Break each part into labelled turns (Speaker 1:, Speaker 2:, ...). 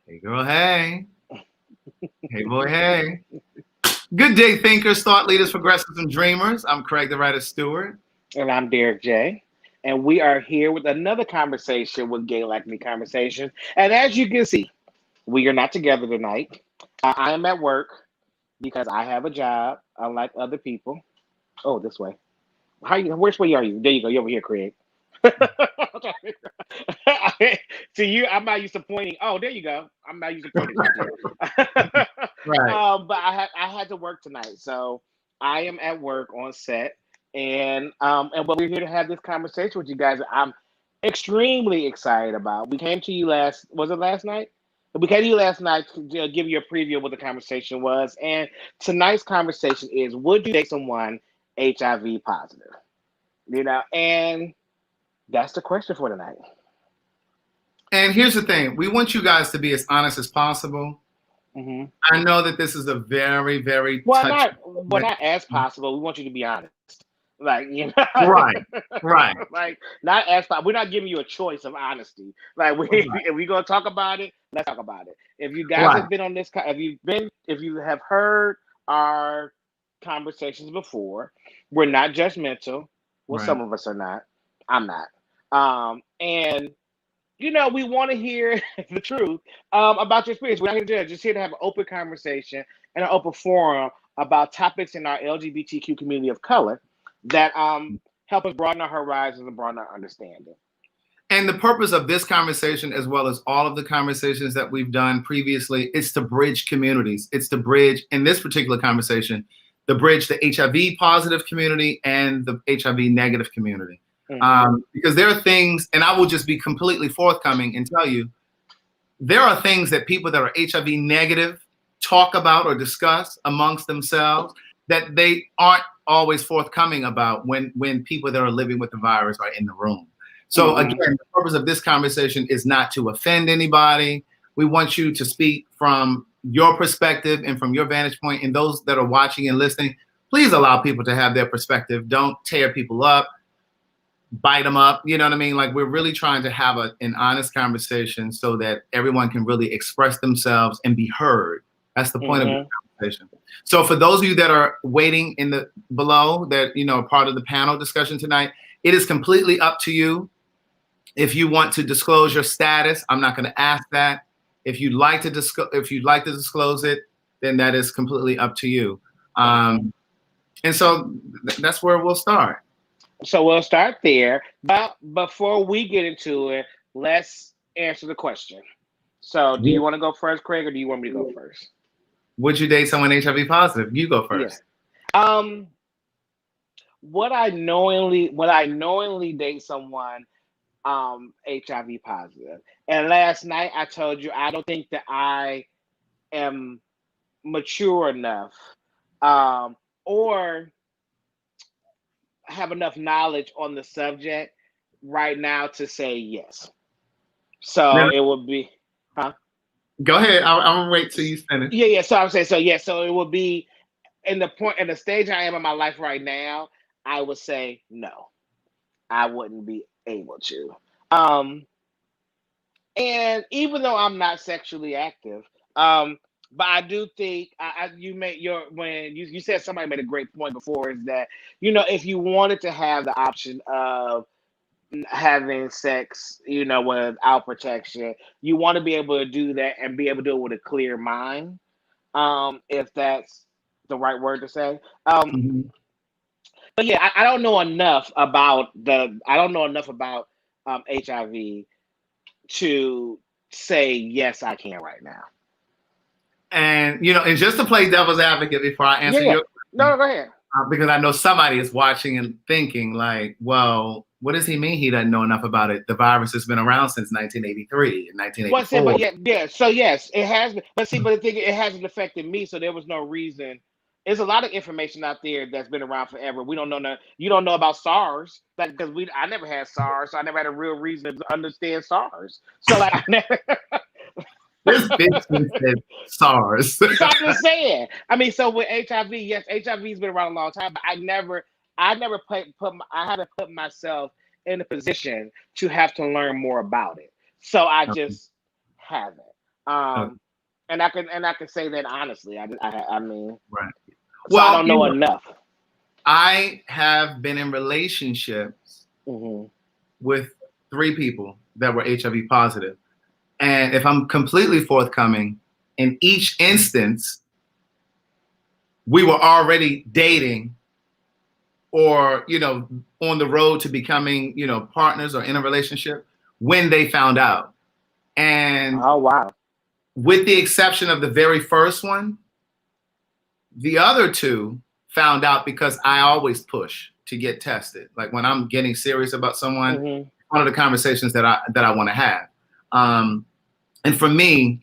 Speaker 1: Hey, girl, hey. Hey, boy, hey. Good day, thinkers, thought leaders, progressives, and dreamers. I'm Craig, the writer Stewart.
Speaker 2: And I'm Derek J. And we are here with another conversation with Gay Like Me Conversation. And as you can see, we are not together tonight. I am at work because I have a job, unlike other people. Oh, this way. Which way are you? There you go. You're over here, Craig. To you, I'm not used to pointing. Oh, there you go. I'm not used to pointing right there.
Speaker 1: Right.
Speaker 2: But I had to work tonight, so I am at work on set, and what we're here to have this conversation with you guys. I'm extremely excited about. We came to you last. Was it last night? We came to you last night to give you a preview of what the conversation was, and tonight's conversation is: would you date someone HIV positive? And that's the question for tonight.
Speaker 1: And here's the thing. We want you guys to be as honest as possible.
Speaker 2: Hmm.
Speaker 1: I know that this is a very, very
Speaker 2: Well,
Speaker 1: touchy
Speaker 2: not as possible. We want you to be honest.
Speaker 1: Right, right,
Speaker 2: Like not as we're not giving you a choice of honesty. Like
Speaker 1: right,
Speaker 2: if we're gonna talk about it, let's talk about it. If you guys
Speaker 1: right,
Speaker 2: have been on this, if you have heard our conversations before, we're not judgmental. Well,
Speaker 1: right.
Speaker 2: some of us are not. I'm not. And we want to hear the truth about your experience. We're not here to judge, just here to have an open conversation and an open forum about topics in our LGBTQ community of color that help us broaden our horizons and broaden our understanding.
Speaker 1: And the purpose of this conversation, as well as all of the conversations that we've done previously, is to bridge communities. It's to bridge, in this particular conversation, the bridge the HIV positive community and the HIV negative community.
Speaker 2: Hmm.
Speaker 1: Because there are things, and I will just be completely forthcoming and tell you, there are things that people that are HIV negative talk about or discuss amongst themselves that they aren't always forthcoming about when people that are living with the virus are in the room. So again,
Speaker 2: Hmm.
Speaker 1: the purpose of this conversation is not to offend anybody. We want you to speak from your perspective and from your vantage point. And those that are watching and listening, please allow people to have their perspective. Don't tear people up, bite them up. You know what I mean? Like, we're really trying to have an honest conversation so that everyone can really express themselves and be heard. That's the point of this
Speaker 2: Hmm.
Speaker 1: conversation. So for those of you that are waiting in the below that, are part of the panel discussion tonight, it is completely up to you. If you want to disclose your status, I'm not going to ask that. If you'd like to disclose it, then that is completely up to you.
Speaker 2: Okay.
Speaker 1: And so that's where we'll start.
Speaker 2: So we'll start there. But before we get into it, let's answer the question. So do you want to go first, Craig, or do you want me to go first?
Speaker 1: Would you date someone HIV positive? You go
Speaker 2: Yeah.
Speaker 1: first.
Speaker 2: Um, would I knowingly date someone HIV positive? And last night I told you I don't think that I am mature enough or have enough knowledge on the subject right now to say yes.
Speaker 1: No,
Speaker 2: So
Speaker 1: no,
Speaker 2: it would be, huh?
Speaker 1: go ahead. I'm gonna wait till you finish.
Speaker 2: Yeah, yeah. So I'm saying, so yeah. So it would be in the stage I am in my life right now. I would say no. I wouldn't be able to. Um, and even though I'm not sexually active, but I do think you made your when you said somebody made a great point before is that if you wanted to have the option of having sex, without protection, you want to be able to do that and be able to do it with a clear mind, if that's the right word to say.
Speaker 1: Mhm.
Speaker 2: But yeah, I don't know enough about HIV to say yes, I can right now.
Speaker 1: And and just to play devil's advocate before I
Speaker 2: Yeah,
Speaker 1: answer
Speaker 2: yeah.
Speaker 1: your
Speaker 2: No,
Speaker 1: question,
Speaker 2: no, go ahead.
Speaker 1: because I know somebody is watching and thinking like, well, what does he mean he doesn't know enough about it? The virus has been around since 1983 and
Speaker 2: Well, I said, but
Speaker 1: 1984.
Speaker 2: yeah, yeah. So yes, it has been. But see, but the thing, it hasn't affected me, so there was no reason. There's a lot of information out there that's been around forever. We don't know. You don't know about SARS, like because I never had SARS, so I never had a real reason to understand SARS. So like, I never.
Speaker 1: This bitch said SARS.
Speaker 2: So I'm just saying. I mean, so with HIV, yes, HIV's been around a long time, but I never I haven't put myself in a position to have to learn more about it. So I just haven't.
Speaker 1: Okay.
Speaker 2: And I can say that honestly. I mean,
Speaker 1: Right.
Speaker 2: so I
Speaker 1: Well,
Speaker 2: don't know enough.
Speaker 1: I have been in relationships
Speaker 2: Hmm.
Speaker 1: with 3 people that were HIV positive. And if I'm completely forthcoming, in each instance, we were already dating or, on the road to becoming, partners or in a relationship when they found out. And
Speaker 2: Oh wow.
Speaker 1: with the exception of the very first one, the other 2 found out because I always push to get tested. Like when I'm getting serious about someone,
Speaker 2: Hmm.
Speaker 1: one of the conversations that I want to have. Um, and for me,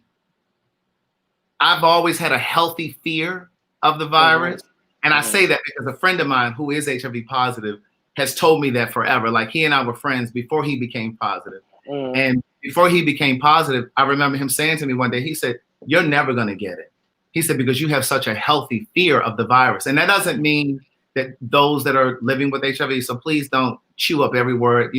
Speaker 1: I've always had a healthy fear of the
Speaker 2: Hmm.
Speaker 1: virus. And I
Speaker 2: Hmm.
Speaker 1: say that because a friend of mine who is HIV positive has told me that forever. Like he and I were friends before he became positive.
Speaker 2: Hmm.
Speaker 1: And before he became positive, I remember him saying to me one day, he said, "You're never going to get it." He said, "Because you have such a healthy fear of the virus." And that doesn't mean that those that are living with HIV, so please don't chew up every word,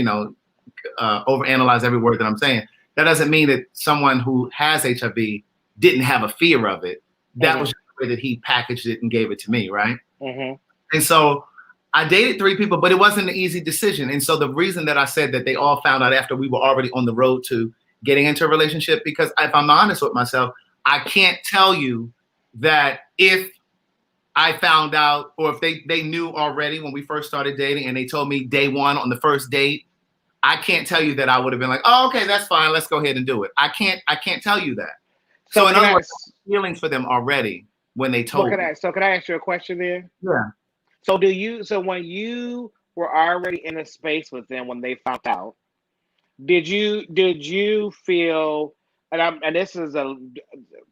Speaker 1: overanalyze every word that I'm saying. That doesn't mean that someone who has HIV didn't have a fear of it. That was
Speaker 2: Hmm.
Speaker 1: just the way that he packaged it and gave it to me, right?
Speaker 2: Hmm.
Speaker 1: And so I dated 3 people, but it wasn't an easy decision. And so the reason that I said that they all found out after we were already on the road to getting into a relationship, because if I'm honest with myself, I can't tell you that if I found out or if they knew already when we first started dating and they told me day 1 on the first date, I can't tell you that I would have been like, "Oh, okay, that's fine. Let's go ahead and do it." I can't tell you that.
Speaker 2: So
Speaker 1: So in
Speaker 2: can
Speaker 1: other
Speaker 2: I?
Speaker 1: words, I had feelings for them already when they
Speaker 2: What
Speaker 1: told
Speaker 2: can
Speaker 1: me.
Speaker 2: I? So can I ask you a question then?
Speaker 1: Yeah.
Speaker 2: So do you? So when you were already in a space with them when they found out, did you feel? And this is a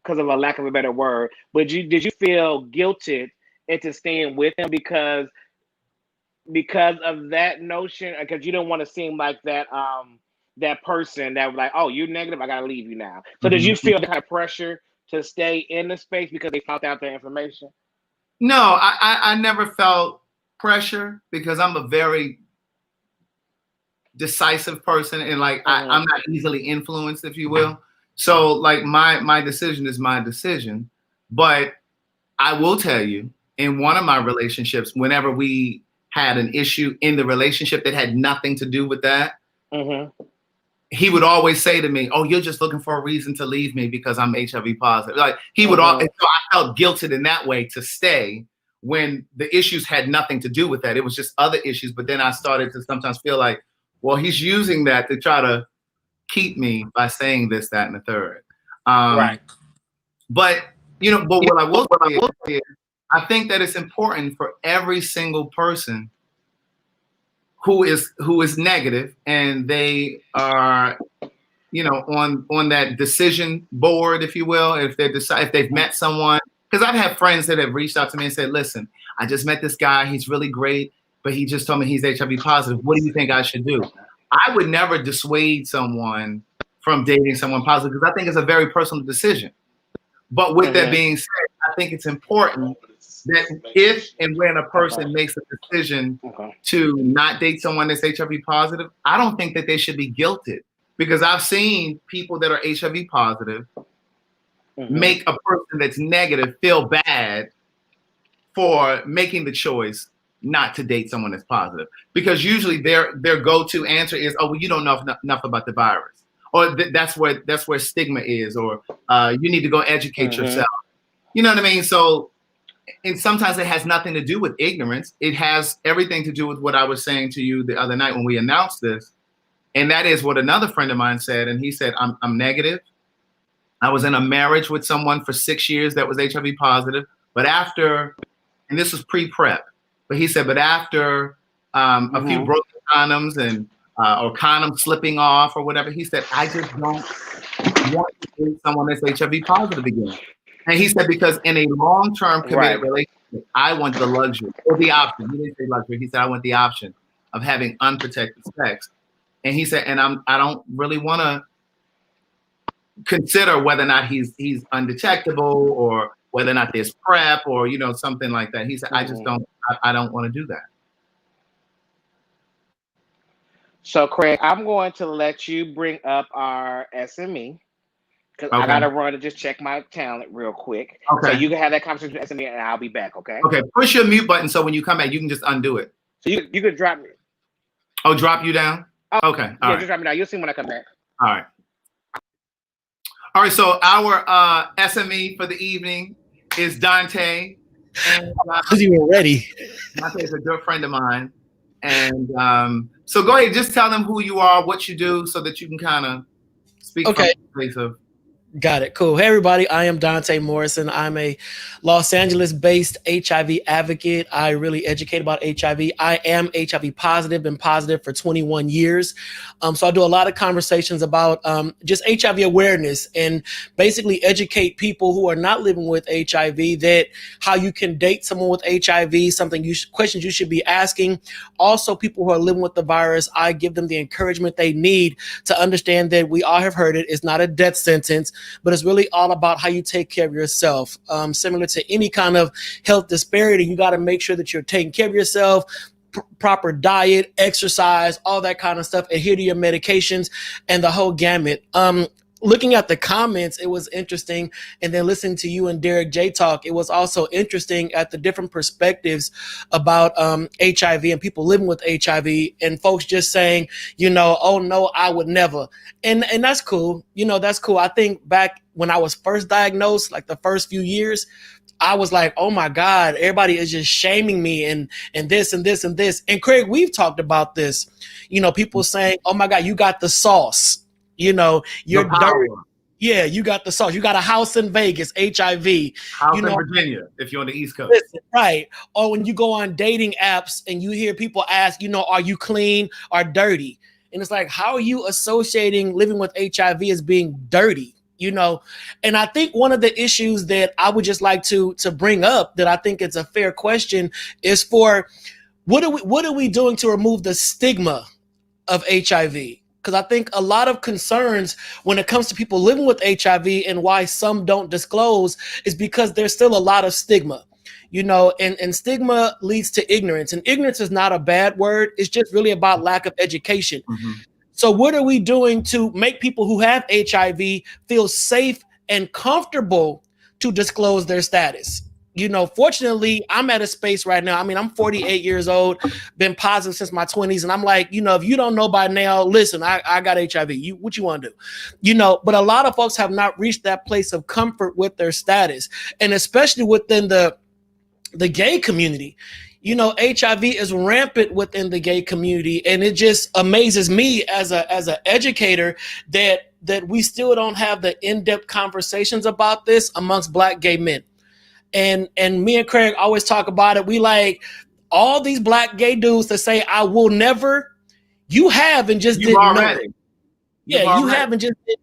Speaker 2: because of a lack of a better word, but did you feel guilted into staying with them because of that notion? Because you don't want to seem like that person that was like, oh, you're negative, I gotta leave you now. So did you
Speaker 1: Mhm.
Speaker 2: feel the kind of pressure to stay in the space because they found out the information?
Speaker 1: No, I never felt pressure because I'm a very decisive person and like
Speaker 2: Hmm.
Speaker 1: I'm not easily influenced, if you will. So like my decision is my decision. But I will tell you, in one of my relationships, whenever we had an issue in the relationship that had nothing to do with that,
Speaker 2: Hmm.
Speaker 1: he would always say to me, "Oh, you're just looking for a reason to leave me because I'm HIV positive." Like he would all,
Speaker 2: Hmm.
Speaker 1: so I felt guilted in that way to stay when the issues had nothing to do with that. It was just other issues. But then I started to sometimes feel like, well, he's using that to try to keep me by saying this, that, and the third.
Speaker 2: Right.
Speaker 1: But but what I will say is, I think that it's important for every single person who is negative and they are on that decision board, if you will, if they've met someone, because I've had friends that have reached out to me and said, "Listen, I just met this guy. He's really great, but he just told me he's HIV positive. What do you think I should do?" I would never dissuade someone from dating someone positive because I think it's a very personal decision. But with that
Speaker 2: Hmm.
Speaker 1: being said, I think it's important that if and when a person
Speaker 2: Okay.
Speaker 1: makes a decision
Speaker 2: Okay.
Speaker 1: to not date someone that's HIV positive, I don't think that they should be guilted because I've seen people that are HIV positive
Speaker 2: Hmm.
Speaker 1: make a person that's negative feel bad for making the choice not to date someone that's positive because usually their go-to answer is, "Oh, well, you don't know enough about the virus," or that's where stigma is, or you need to go educate
Speaker 2: Hmm.
Speaker 1: yourself. You know what I mean? So, and sometimes it has nothing to do with ignorance. It has everything to do with what I was saying to you the other night when we announced this. And that is what another friend of mine said. And he said, I'm negative. I was in a marriage with someone for 6 years that was HIV positive. But after, and this was pre-prep, but he said, but after a few
Speaker 2: Hmm.
Speaker 1: broken condoms and or condoms slipping off or whatever, he said, I just don't want to date someone that's HIV positive again. And he said, because in a long-term committed
Speaker 2: Right.
Speaker 1: relationship, I want the luxury or the option. He didn't say luxury. He said, I want the option of having unprotected sex. And he said, and I don't really want to consider whether or not he's undetectable or whether or not there's prep or something like that. He said, I just
Speaker 2: Hmm.
Speaker 1: don't I don't want to do that.
Speaker 2: So, Craig, I'm going to let you bring up our SME because I
Speaker 1: Okay.
Speaker 2: gotta run and just check my talent real quick. So
Speaker 1: Okay.
Speaker 2: you can have that conversation with SME, and I'll be back. Okay.
Speaker 1: Okay. Push your mute button so when you come back, you can just undo it.
Speaker 2: So you could drop me.
Speaker 1: Oh, drop you down.
Speaker 2: Oh,
Speaker 1: Okay. All
Speaker 2: yeah,
Speaker 1: right.
Speaker 2: just drop me down. You'll see when I come back.
Speaker 1: All right. All right. So our SME for the evening is Dante, and
Speaker 3: I was even ready.
Speaker 1: Dante is a good friend of mine. And so go ahead, just tell them who you are, what you do, so that you can kind of speak from the place of.
Speaker 3: Got it. Cool. Hey, everybody. I am Dante Morrison. I'm a Los Angeles-based HIV advocate. I really educate about HIV. I am HIV positive, been positive for 21 years. So I do a lot of conversations about just HIV awareness and basically educate people who are not living with HIV that how you can date someone with HIV, questions you should be asking. Also, people who are living with the virus, I give them the encouragement they need to understand that we all have heard it. It's not a death sentence, but it's really all about how you take care of yourself. Similar to any kind of health disparity, you got to make sure that you're taking care of yourself, proper diet, exercise, all that kind of stuff, adhere to your medications and the whole gamut. Looking at the comments, it was interesting. And then listening to you and Derek J talk, it was also interesting at the different perspectives about HIV and people living with HIV and folks just saying, oh no, I would never. And that's cool. That's cool. I think back when I was first diagnosed, like the first few years, I was like, oh my God, everybody is just shaming me and this and this and this. And Craig, we've talked about this, people saying, oh my God, you got the sauce. You're dirty. Yeah, you got the sauce. You got a house in Vegas, HIV.
Speaker 1: House in Virginia, if you're on the East Coast.
Speaker 3: Listen, right. Or when you go on dating apps and you hear people ask, are you clean or dirty? And it's like, how are you associating living with HIV as being dirty? And I think one of the issues that I would just like to bring up that I think it's a fair question is for what are we doing to remove the stigma of HIV? Because I think a lot of concerns when it comes to people living with HIV and why some don't disclose is because there's still a lot of stigma, and stigma leads to ignorance. And ignorance is not a bad word. It's just really about lack of education. Mm-hmm. So what are we doing to make people who have HIV feel safe and comfortable to disclose their status? Fortunately, I'm at a space right now. I mean, I'm 48 years old, been positive since my 20s. And I'm like, if you don't know by now, listen, I got HIV. What you want to do? But a lot of folks have not reached that place of comfort with their status. And especially within the gay community. HIV is rampant within the gay community. And it just amazes me as an educator that we still don't have the in-depth conversations about this amongst Black gay men. And me and Craig always talk about it. We like all these Black gay dudes that say, I will never, you have and just didn't know. Yeah, you have and just didn't.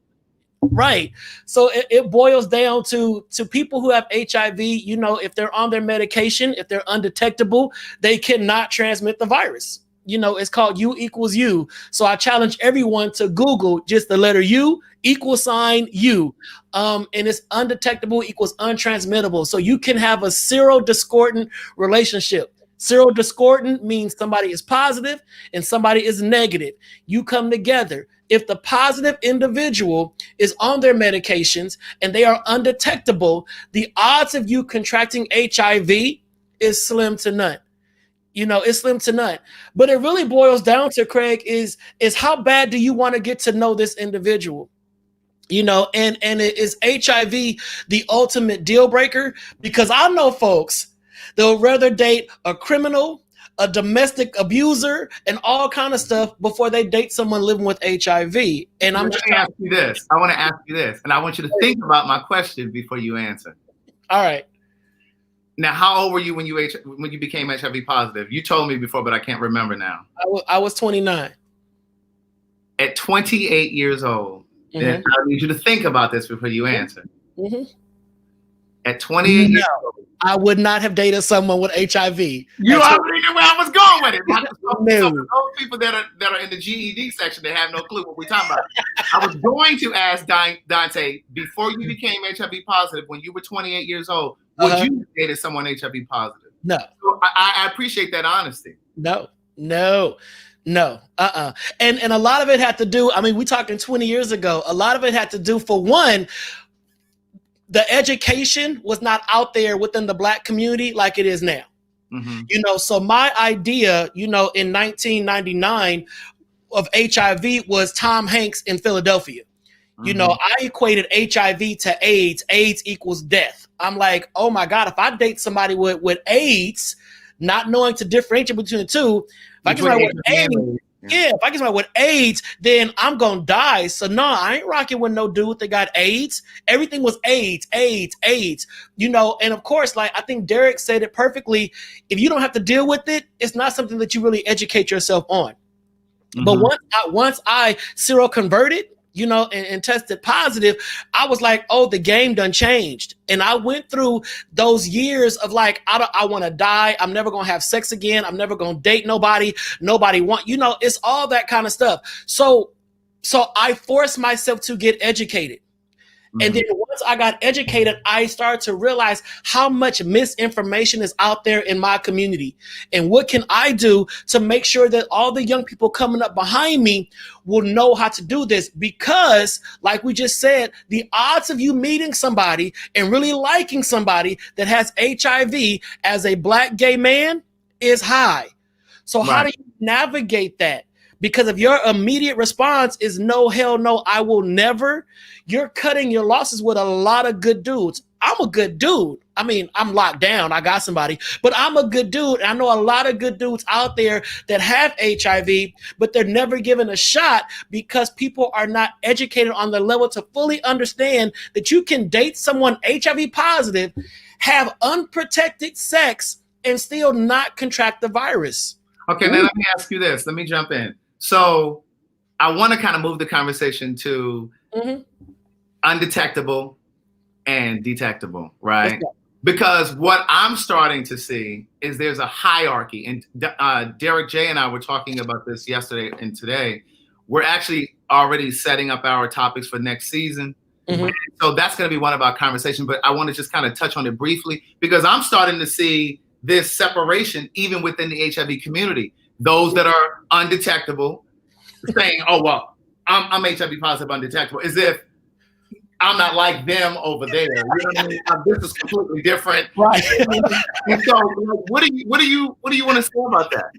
Speaker 3: Right. So it boils down to people who have HIV, if they're on their medication, if they're undetectable, they cannot transmit the virus. It's called U equals U. So I challenge everyone to Google just the letter U =U. And it's undetectable equals untransmittable. So you can have a serodiscordant relationship. Serodiscordant means somebody is positive and somebody is negative. You come together. If the positive individual is on their medications and they are undetectable, the odds of you contracting HIV is slim to none. It's slim to none. But it really boils down to, Craig, is how bad do you want to get to know this individual? And is HIV the ultimate deal breaker? Because I know folks, they'll rather date a criminal, a domestic abuser, and all kind of stuff before they date someone living with HIV. And I'm just
Speaker 1: ask you this. I want to ask you this, and I want you to think about my question before you answer.
Speaker 3: All right.
Speaker 1: Now, how old were you when you became HIV positive? You told me before, but I can't remember now.
Speaker 3: I was 29.
Speaker 1: At 28 years old, mm-hmm. And I need you to think about this before you answer. Mm-hmm. At 28 years old,
Speaker 3: I would not have dated someone with HIV.
Speaker 1: You already knew where I was going with it. So for those people that are in the GED section, they have no clue what we're talking about. I was going to ask Dante, before you became HIV positive, when you were 28 years old, would you have dated someone HIV positive?
Speaker 3: No.
Speaker 1: So I appreciate that honesty.
Speaker 3: No. No, and a lot of it had to do. I mean, we talking 20 years ago. A lot of it had to do, for one, the education was not out there within the Black community like it is now.
Speaker 1: Mm-hmm.
Speaker 3: You know, so my idea, you know, in 1999 of HIV was Tom Hanks in Philadelphia. Mm-hmm. You know, I equated HIV to AIDS. AIDS equals death. I'm like, oh my God, if I date somebody with AIDS, not knowing to differentiate between the two, if I get somebody with AIDS, if I get somebody with AIDS, then I'm gonna die. So no, I ain't rocking with no dude that got AIDS. Everything was AIDS, AIDS, AIDS. You know, and of course, like I think Derek said it perfectly. If you don't have to deal with it, it's not something that you really educate yourself on. Mm-hmm. But once I seroconverted, you know, and tested positive, I was like, oh, the game done changed. And I went through those years of like, I want to die. I'm never going to have sex again. I'm never going to date nobody. Nobody want, you know, it's all that kind of stuff. So I forced myself to get educated. Mm-hmm. And then once I got educated, I started to realize how much misinformation is out there in my community. And what can I do to make sure that all the young people coming up behind me will know how to do this? Because like we just said, the odds of you meeting somebody and really liking somebody that has HIV as a Black gay man is high. So how do you navigate that? Because if your immediate response is no, hell no, I will never, you're cutting your losses with a lot of good dudes. I'm a good dude. I mean, I'm locked down. I got somebody, but I'm a good dude. I know a lot of good dudes out there that have HIV, but they're never given a shot because people are not educated on the level to fully understand that you can date someone HIV positive, have unprotected sex, and still not contract the virus.
Speaker 1: Okay, now let me ask you this. Let me jump in. So I want to kind of move the conversation to undetectable and detectable, right? Because what I'm starting to see is there's a hierarchy. And Derek J and I were talking about this yesterday and today. We're actually already setting up our topics for next season. Mm-hmm. So that's going to be one of our conversations. But I want to just kind of touch on it briefly because I'm starting to see this separation even within the HIV community. Those that are undetectable saying, oh, well, I'm HIV positive, undetectable, as if I'm not like them over there. You know what I mean? This is completely different.
Speaker 3: Right.
Speaker 1: And so what do you want to say about that?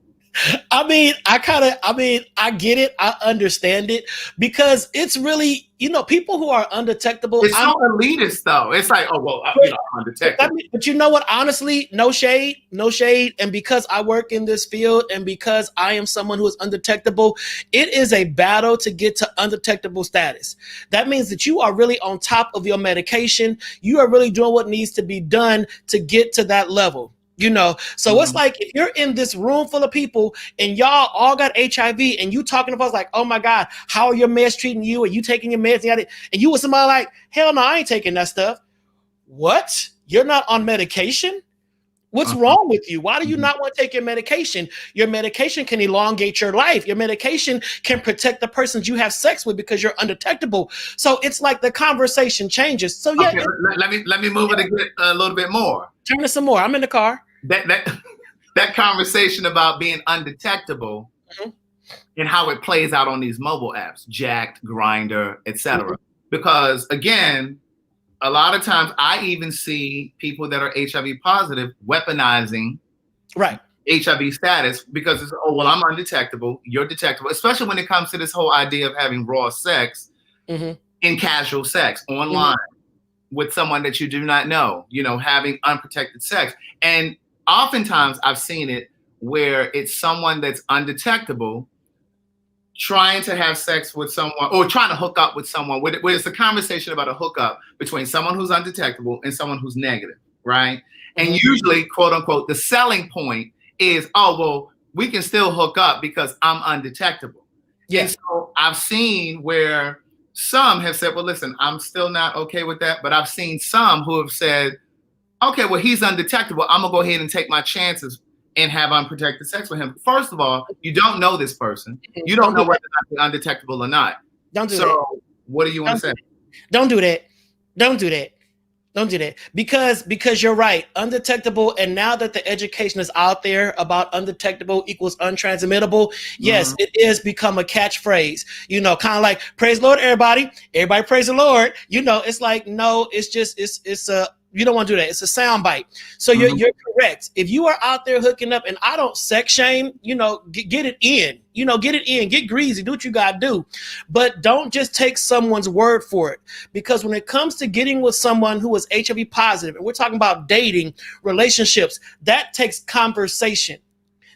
Speaker 3: I mean, I get it. I understand it because it's really, you know, people who are undetectable.
Speaker 1: It's so elitist though. It's like, oh, well, you know, I'm undetectable.
Speaker 3: But you know what? Honestly, no shade. And because I work in this field and because I am someone who is undetectable, it is a battle to get to undetectable status. That means that you are really on top of your medication. You are really doing what needs to be done to get to that level. You know, so it's like if you're in this room full of people and y'all all got HIV and you talking to us like, oh my God, how are your meds treating you? Are you taking your meds? And you with somebody like, hell no, I ain't taking that stuff. What? You're not on medication? What's wrong with you? Why do you not want to take your medication? Your medication can elongate your life. Your medication can protect the persons you have sex with because you're undetectable. So it's like the conversation changes. So yeah,
Speaker 1: okay, let me move it a little bit more.
Speaker 3: Turn it some more. I'm in the car.
Speaker 1: That conversation about being undetectable and how it plays out on these mobile apps, Jacked, Grindr, etc. Because again, a lot of times I even see people that are HIV positive weaponizing HIV status because it's, oh, well, I'm undetectable, you're detectable, especially when it comes to this whole idea of having raw sex in casual sex online with someone that you do not know, you know, having unprotected sex. And oftentimes I've seen it where it's someone that's undetectable trying to have sex with someone or trying to hook up with someone where it's a conversation about a hookup between someone who's undetectable and someone who's negative, right? And usually, quote unquote, the selling point is, oh, well, we can still hook up because I'm undetectable. And so I've seen where some have said, well, listen, I'm still not okay with that. But I've seen some who have said, okay, well, he's undetectable. I'm going to go ahead and take my chances and have unprotected sex with him. First of all, you don't know this person. You don't know whether or not they're undetectable or not.
Speaker 3: Don't do that.
Speaker 1: So what do you want to say?
Speaker 3: Don't do that. Don't do that. Don't do that because you're right. Undetectable, and now that the education is out there about undetectable equals untransmittable, yes, it is become a catchphrase. Kind of like praise the Lord, everybody. Everybody praise the Lord. It's like no, it's just it's a you don't want to do that. It's a soundbite. So you're correct. If you are out there hooking up, and I don't sex shame, get it in. Get it in. Get greasy. Do what you gotta do, but don't just take someone's word for it. Because when it comes to getting with someone who is HIV positive, and we're talking about dating, relationships, that takes conversation.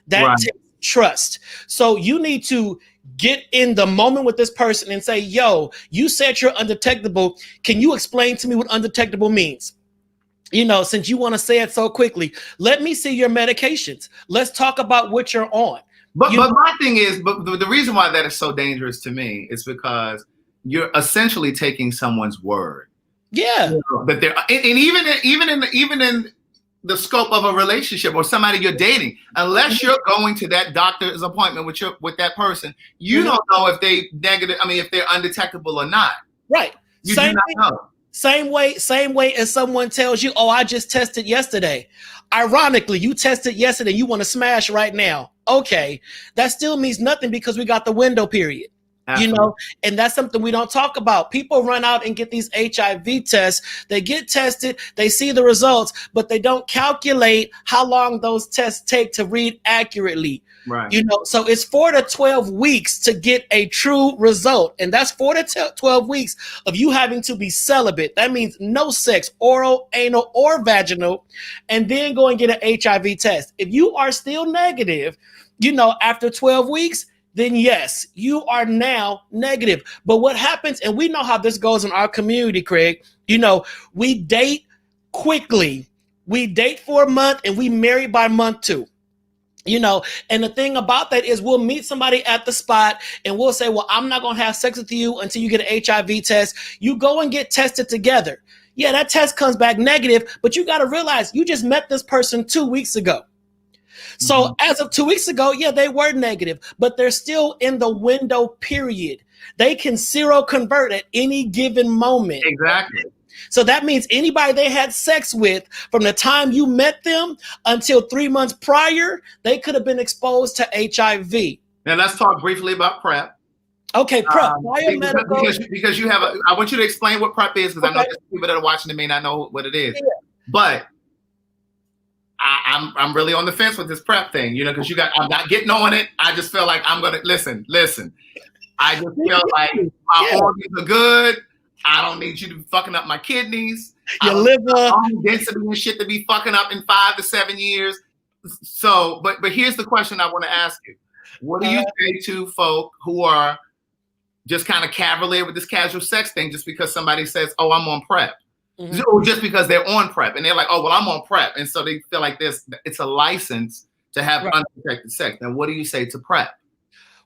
Speaker 3: That takes trust. So you need to get in the moment with this person and say, "Yo, you said you're undetectable. Can you explain to me what undetectable means?" Since you want to say it so quickly, let me see your medications. Let's talk about what you're on.
Speaker 1: But my thing is, the reason why that is so dangerous to me is because you're essentially taking someone's word.
Speaker 3: Yeah.
Speaker 1: That they're, and even in the scope of a relationship or somebody you're dating, unless you're going to that doctor's appointment with that person, you don't know if they negative. I mean, if they're undetectable or not.
Speaker 3: Right.
Speaker 1: You do not know.
Speaker 3: Same way as someone tells you, "Oh, I just tested yesterday." Ironically, you tested yesterday, you want to smash right now. Okay, that still means nothing because we got the window period. Absolutely. And that's something we don't talk about. People run out and get these HIV tests. They get tested, they see the results, but they don't calculate how long those tests take to read accurately.
Speaker 1: Right.
Speaker 3: So it's 4 to 12 weeks to get a true result. And that's 4 to 12 weeks of you having to be celibate. That means no sex, oral, anal, or vaginal, and then go and get an HIV test. If you are still negative, after 12 weeks, then yes, you are now negative. But what happens, and we know how this goes in our community, Craig, we date quickly. We date for a month and we marry by month 2. And the thing about that is we'll meet somebody at the spot and we'll say, "Well, I'm not going to have sex with you until you get an HIV test." You go and get tested together. Yeah, that test comes back negative, but you got to realize you just met this person 2 weeks ago. So as of 2 weeks ago, yeah, they were negative, but they're still in the window period. They can seroconvert at any given moment.
Speaker 1: Exactly.
Speaker 3: So that means anybody they had sex with from the time you met them until 3 months prior, they could have been exposed to HIV.
Speaker 1: Now let's talk briefly about PrEP.
Speaker 3: Okay, PrEP.
Speaker 1: Because you have I want you to explain what PrEP is, because I know there's people that are watching that may not know what it is. Yeah. But I'm really on the fence with this PrEP thing, because I'm not getting on it. I just feel like I'm gonna listen. I just feel like my organs are good. I don't need you to be fucking up my kidneys.
Speaker 3: Your liver,
Speaker 1: density and shit to be fucking up in 5 to 7 years. So, but here's the question I want to ask you: what do you say to folk who are just kind of cavalier with this casual sex thing, just because somebody says, "Oh, I'm on PrEP," or just because they're on PrEP and they're like, "Oh, well, I'm on PrEP," and so they feel like it's a license to have unprotected sex. Now, what do you say to PrEP?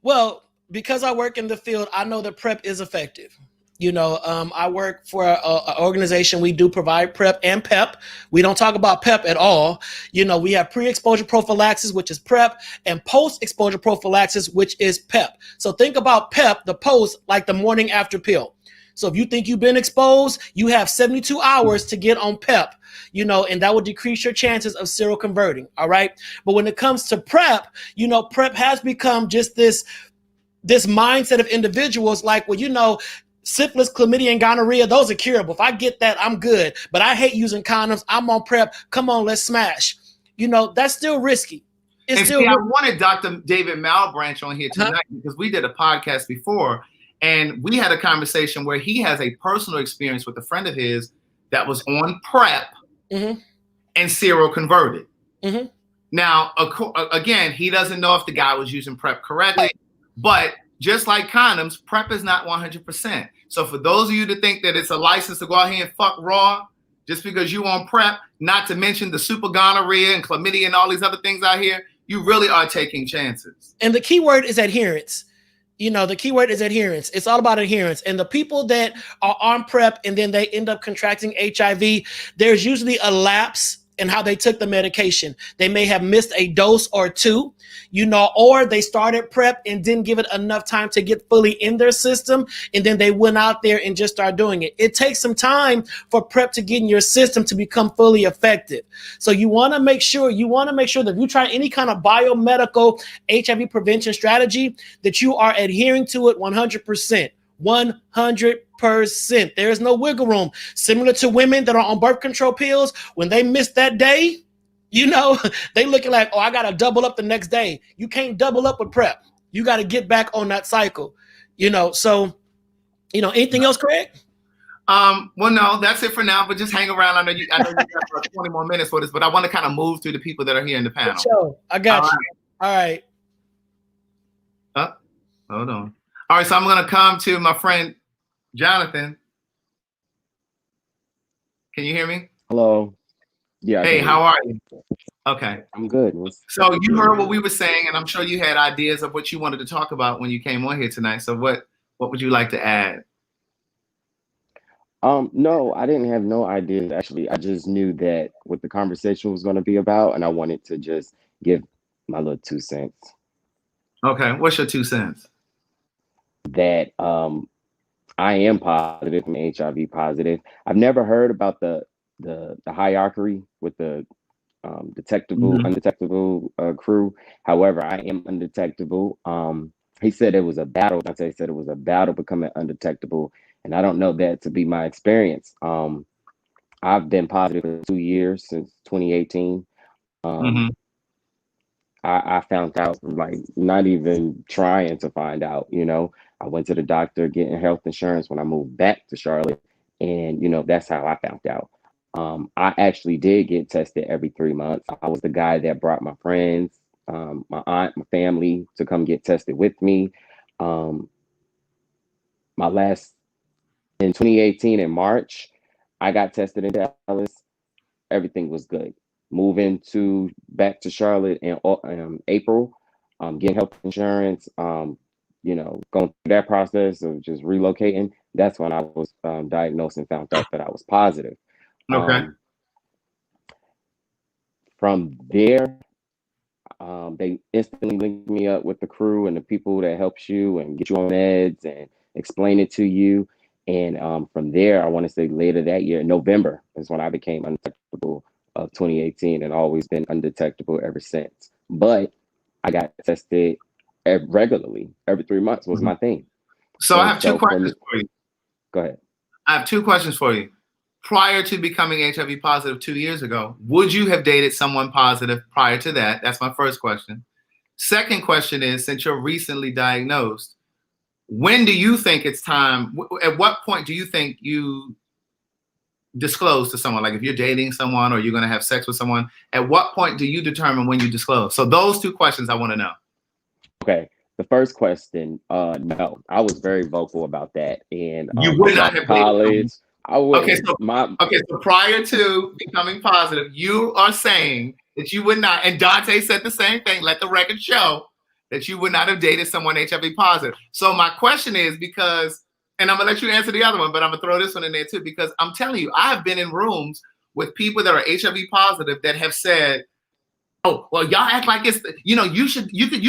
Speaker 3: Well, because I work in the field, I know that PrEP is effective. I work for an organization. We do provide PrEP and PEP. We don't talk about PEP at all. We have pre-exposure prophylaxis, which is PrEP, and post-exposure prophylaxis, which is PEP. So think about PEP, the post, like the morning after pill. So if you think you've been exposed, you have 72 hours to get on PEP, and that will decrease your chances of seroconverting. All right. But when it comes to PrEP, PrEP has become just this mindset of individuals like, well, syphilis, chlamydia, and gonorrhea, those are curable. If I get that, I'm good. But I hate using condoms. I'm on PrEP. Come on, let's smash. That's still risky.
Speaker 1: I wanted Dr. David Malbranch on here tonight because we did a podcast before, and we had a conversation where he has a personal experience with a friend of his that was on PrEP and seroconverted. Now, again, he doesn't know if the guy was using PrEP correctly, but just like condoms, PrEP is not 100%. So for those of you to think that it's a license to go out here and fuck raw, just because you on PrEP, not to mention the super gonorrhea and chlamydia and all these other things out here, you really are taking chances.
Speaker 3: And the key word is adherence. The key word is adherence. It's all about adherence. And the people that are on PrEP and then they end up contracting HIV, there's usually a lapse in how they took the medication. They may have missed a dose or two, or they started PrEP and didn't give it enough time to get fully in their system, and then they went out there and just started doing it. It takes some time for PrEP to get in your system to become fully effective. So you want to make sure that if you try any kind of biomedical HIV prevention strategy, that you are adhering to it 100%. 100%. There is no wiggle room. Similar to women that are on birth control pills, when they miss that day, they looking like, oh, I got to double up the next day. You can't double up with PrEP. You got to get back on that cycle, So, anything else, Craig?
Speaker 1: Well, no, that's it for now. But just hang around. I know you got 20 more minutes for this, but I want to kind of move through the people that are here in the panel.
Speaker 3: Sure. I got you. All right.
Speaker 1: Hold on. All right, so I'm going to come to my friend Jonathan. Can you hear me?
Speaker 4: Hello. Yeah.
Speaker 1: Hey, how are you? Okay.
Speaker 4: I'm good.
Speaker 1: So you heard what we were saying, and I'm sure you had ideas of what you wanted to talk about when you came on here tonight. So what would you like to add?
Speaker 4: No, I didn't have no ideas, actually. I just knew that what the conversation was going to be about, and I wanted to just give my little 2 cents.
Speaker 1: Okay. What's your 2 cents?
Speaker 4: That I am positive, I'm HIV positive. I've never heard about the hierarchy with the detectable, undetectable crew. However, I am undetectable. He said it was a battle. Dante said it was a battle becoming undetectable, and I don't know that to be my experience. I've been positive for 2 years, since 2018. I found out, like, not even trying to find out, I went to the doctor getting health insurance when I moved back to Charlotte. And, that's how I found out. I actually did get tested every 3 months. I was the guy that brought my friends, my aunt, my family to come get tested with me. In 2018 in March, I got tested in Dallas. Everything was good. Moving back to Charlotte in April, getting health insurance, going through that process of just relocating. That's when I was diagnosed and found out that I was positive.
Speaker 1: Okay.
Speaker 4: From there, they instantly linked me up with the crew and the people that helps you and get you on meds and explain it to you. And from there, I want to say later that year, November, is when I became undetectable of 2018, and always been undetectable ever since. But I got tested regularly. Every 3 months was my thing.
Speaker 1: So I have two questions for you.
Speaker 4: Go ahead.
Speaker 1: I have two questions for you. Prior to becoming HIV positive 2 years ago, would you have dated someone positive prior to that? That's my first question. Second question is, since you're recently diagnosed, when do you think it's time? At what point do you think you disclose to someone? Like if you're dating someone or you're going to have sex with someone, at what point do you determine when you disclose? So those two questions I want to know.
Speaker 4: Okay. The first question, no, I was very vocal about that. And
Speaker 1: you would not have
Speaker 4: college. I would.
Speaker 1: Okay, so prior to becoming positive, you are saying that you would not, and Dante said the same thing, let the record show that you would not have dated someone HIV positive. So my question is, because, and I'm gonna let you answer the other one, but I'm gonna throw this one in there too, because I'm telling you, I've been in rooms with people that are HIV positive that have said, oh, well, y'all act like it's, you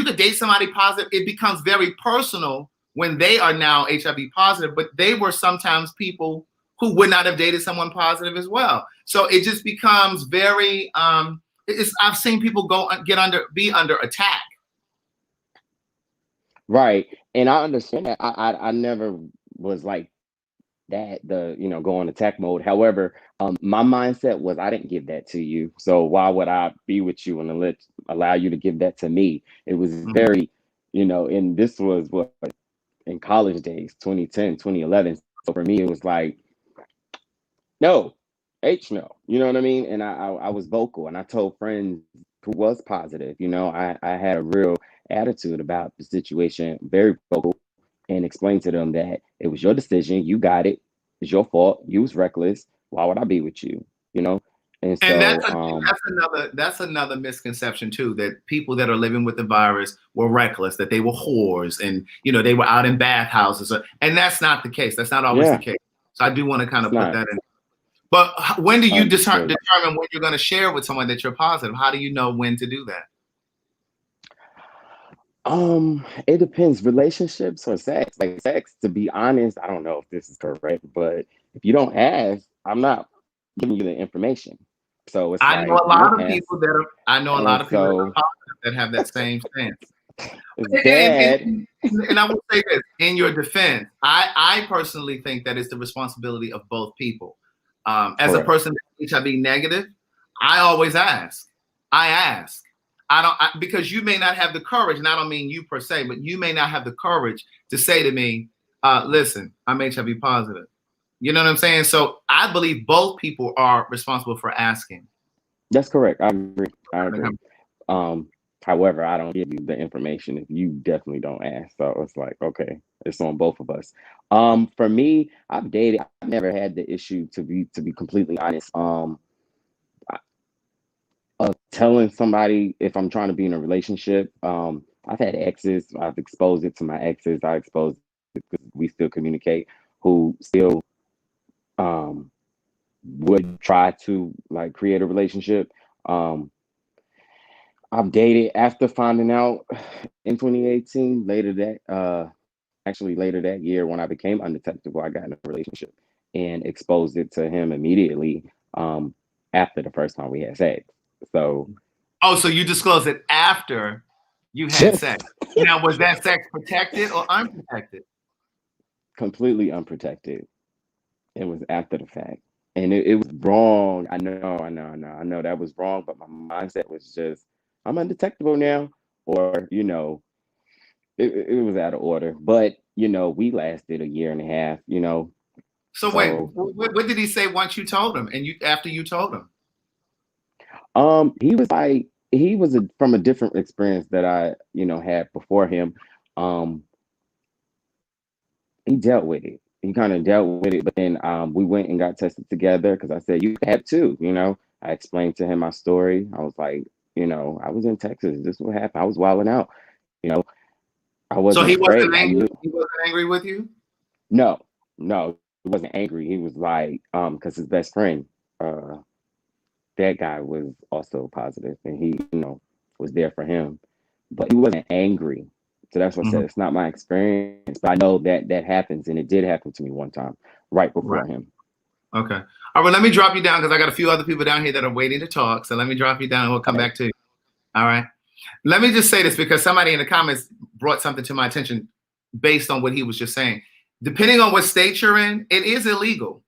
Speaker 1: could date somebody positive. It becomes very personal when they are now HIV positive, but they were sometimes people who would not have dated someone positive as well. So it just becomes very, I've seen people be under attack.
Speaker 4: Right. And I understand that. I never was like that, go on attack mode. However, my mindset was, I didn't give that to you. So why would I be with you and allow you to give that to me? It was very, and this was what, in college days, 2010, 2011. So for me, it was like, no, no. You know what I mean? And I was vocal, and I told friends who was positive, I had a real attitude about the situation, very vocal, and explained to them that it was your decision. You got it. It's your fault. You was reckless. Why would I be with you? And so
Speaker 1: that's another misconception too, that people that are living with the virus were reckless, that they were whores, and they were out in bathhouses, and that's not the case. That's not always the case. So I do want to kind of put that in. But when do you
Speaker 4: Understood.
Speaker 1: determine when you're going to share with someone that you're positive? How do you know when to do that?
Speaker 4: It depends. Relationships or sex. Like sex, to be honest, I don't know if this is correct, but if you don't ask, I'm not giving you the information. So it's
Speaker 1: I know
Speaker 4: like
Speaker 1: a
Speaker 4: you
Speaker 1: lot
Speaker 4: don't
Speaker 1: of
Speaker 4: ask.
Speaker 1: people that are. I know a lot
Speaker 4: And
Speaker 1: of people that are
Speaker 4: so
Speaker 1: positive that have that same stance.
Speaker 4: it's
Speaker 1: And,
Speaker 4: bad.
Speaker 1: and I will say this in your defense, I personally think that it's the responsibility of both people. As a
Speaker 4: Correct.
Speaker 1: person that's HIV negative, I always ask. I ask. Because you may not have the courage, and I don't mean you per se, but you may not have the courage to say to me, listen, I'm HIV positive. You know what I'm saying? So I believe both people are responsible for asking.
Speaker 4: That's correct. I agree. I agree. Um, However, I don't give you the information if you definitely don't ask. So it's like, okay, it's on both of us. For me, I've dated. I've never had the issue to be completely honest. Telling somebody if I'm trying to be in a relationship. I've had exes. I've exposed it to my exes. I exposed it because we still communicate. Who still um would try to like create a relationship. Um, I've dated after finding out in 2018. Actually later that year when I became undetectable, I got in a relationship and exposed it to him immediately. After the first time we had sex. So
Speaker 1: Oh, so you disclosed it after you had
Speaker 4: yes,
Speaker 1: sex. Now, was that sex protected or unprotected?
Speaker 4: completely unprotected. It was after the fact. And it was wrong. I know that was wrong, but my mindset was just, I'm undetectable now. Or, it was out of order. But, we lasted a year and a half,
Speaker 1: So wait,
Speaker 4: So
Speaker 1: what did he say once you told him and you after you told him?
Speaker 4: he was from a different experience that I, had before him. Um, he dealt with it. He kind of dealt with it, but then we went and got tested together because I said you have too. I explained to him my story. I was like, I was in Texas. This is what happened. I was wilding out. You know, I
Speaker 1: So
Speaker 4: wasn't
Speaker 1: he
Speaker 4: afraid.
Speaker 1: wasn't
Speaker 4: I
Speaker 1: angry.
Speaker 4: knew.
Speaker 1: He wasn't angry with you.
Speaker 4: No, no, he wasn't angry. He was like, because his best friend, uh, that guy was also positive, and he, was there for him, but he wasn't angry. So that's what I
Speaker 1: Mhm.
Speaker 4: said. It's not my experience, but I know that that happens, and it did happen to me one time right
Speaker 1: Right.
Speaker 4: before him.
Speaker 1: Okay. All right. Let me drop you down because I got a few other people down here that are waiting to talk. So let me drop you down and we'll come
Speaker 4: Okay.
Speaker 1: back to you. All right. Let me just say this because somebody in the comments brought something to my attention based on what he was just saying. Depending on what state you're in, it is illegal.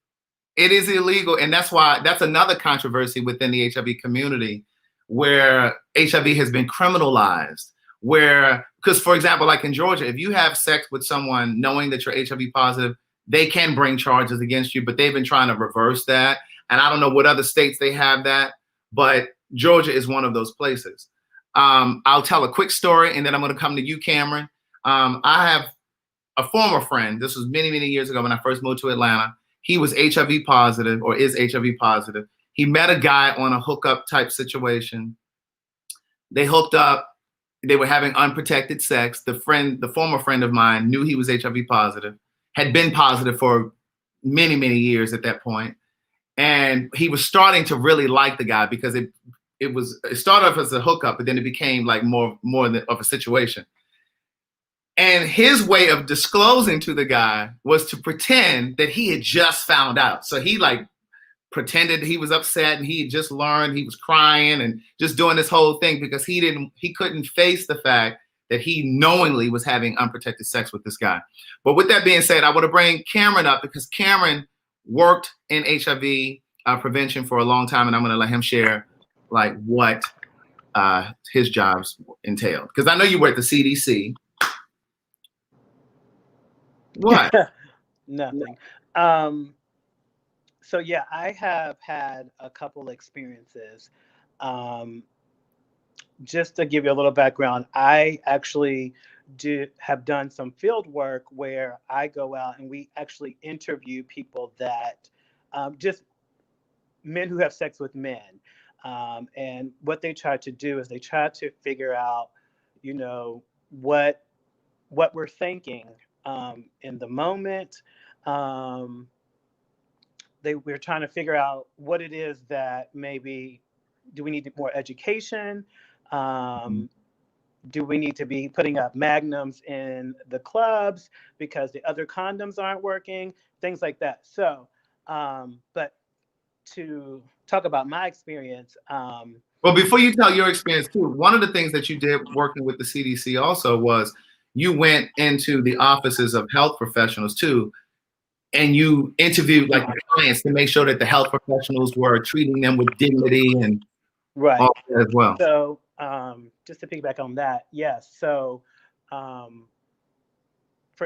Speaker 1: It is illegal. And that's another controversy within the HIV community where HIV has been criminalized. Because for example, like in Georgia, if you have sex with someone knowing that you're HIV positive, they can bring charges against you, but they've been trying to reverse that. And I don't know what other states they have that, but Georgia is one of those places. I'll tell a quick story and then I'm going to come to you, Cameron. I have a former friend. This was many, many years ago when I first moved to Atlanta. He was HIV positive or is HIV positive. He met a guy on a hookup type situation. They hooked up. They were having unprotected sex. The former friend of mine knew he was HIV positive, had been positive for many, many years at that point. And he was starting to really like the guy because it started off as a hookup, but then it became like more of a situation. And his way of disclosing to the guy was to pretend that he had just found out. So he like pretended he was upset and he had just learned, he was crying and just doing this whole thing because he couldn't face the fact that he knowingly was having unprotected sex with this guy. But with that being said, I want to bring Cameron up because Cameron worked in HIV prevention for a long time, and I'm going to let him share like what his jobs entailed. Because I know you were at the CDC. What?
Speaker 5: Nothing. So yeah, I have had a couple experiences. Um, just to give you a little background, I actually have done some field work where I go out and we actually interview people that just men who have sex with men. And what they try to do is they try to figure out, you know, what we're thinking in the moment. Um, we're trying to figure out what it is that maybe, do we need more education? Do we need to be putting up magnums in the clubs because the other condoms aren't working? Things like that. So, but to talk about my experience.
Speaker 1: Well, before you tell your experience too, one of the things that you did working with the CDC also was you went into the offices of health professionals too, and you interviewed like the clients to make sure that the health professionals were treating them with dignity and
Speaker 5: Right.
Speaker 1: all that as well.
Speaker 5: So just to piggyback on that, yes. So for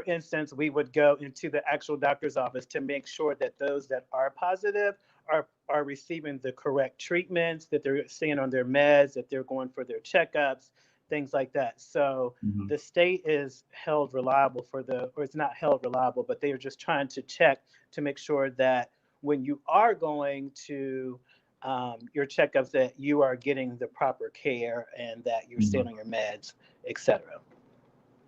Speaker 5: instance, we would go into the actual doctor's office to make sure that those that are positive are receiving the correct treatments, that they're staying on their meds, that they're going for their checkups, things like that. So the state is held reliable or it's not held reliable, but they are just trying to check to make sure that when you are going to your checkups, that you are getting the proper care and that you're staying on your meds, etc.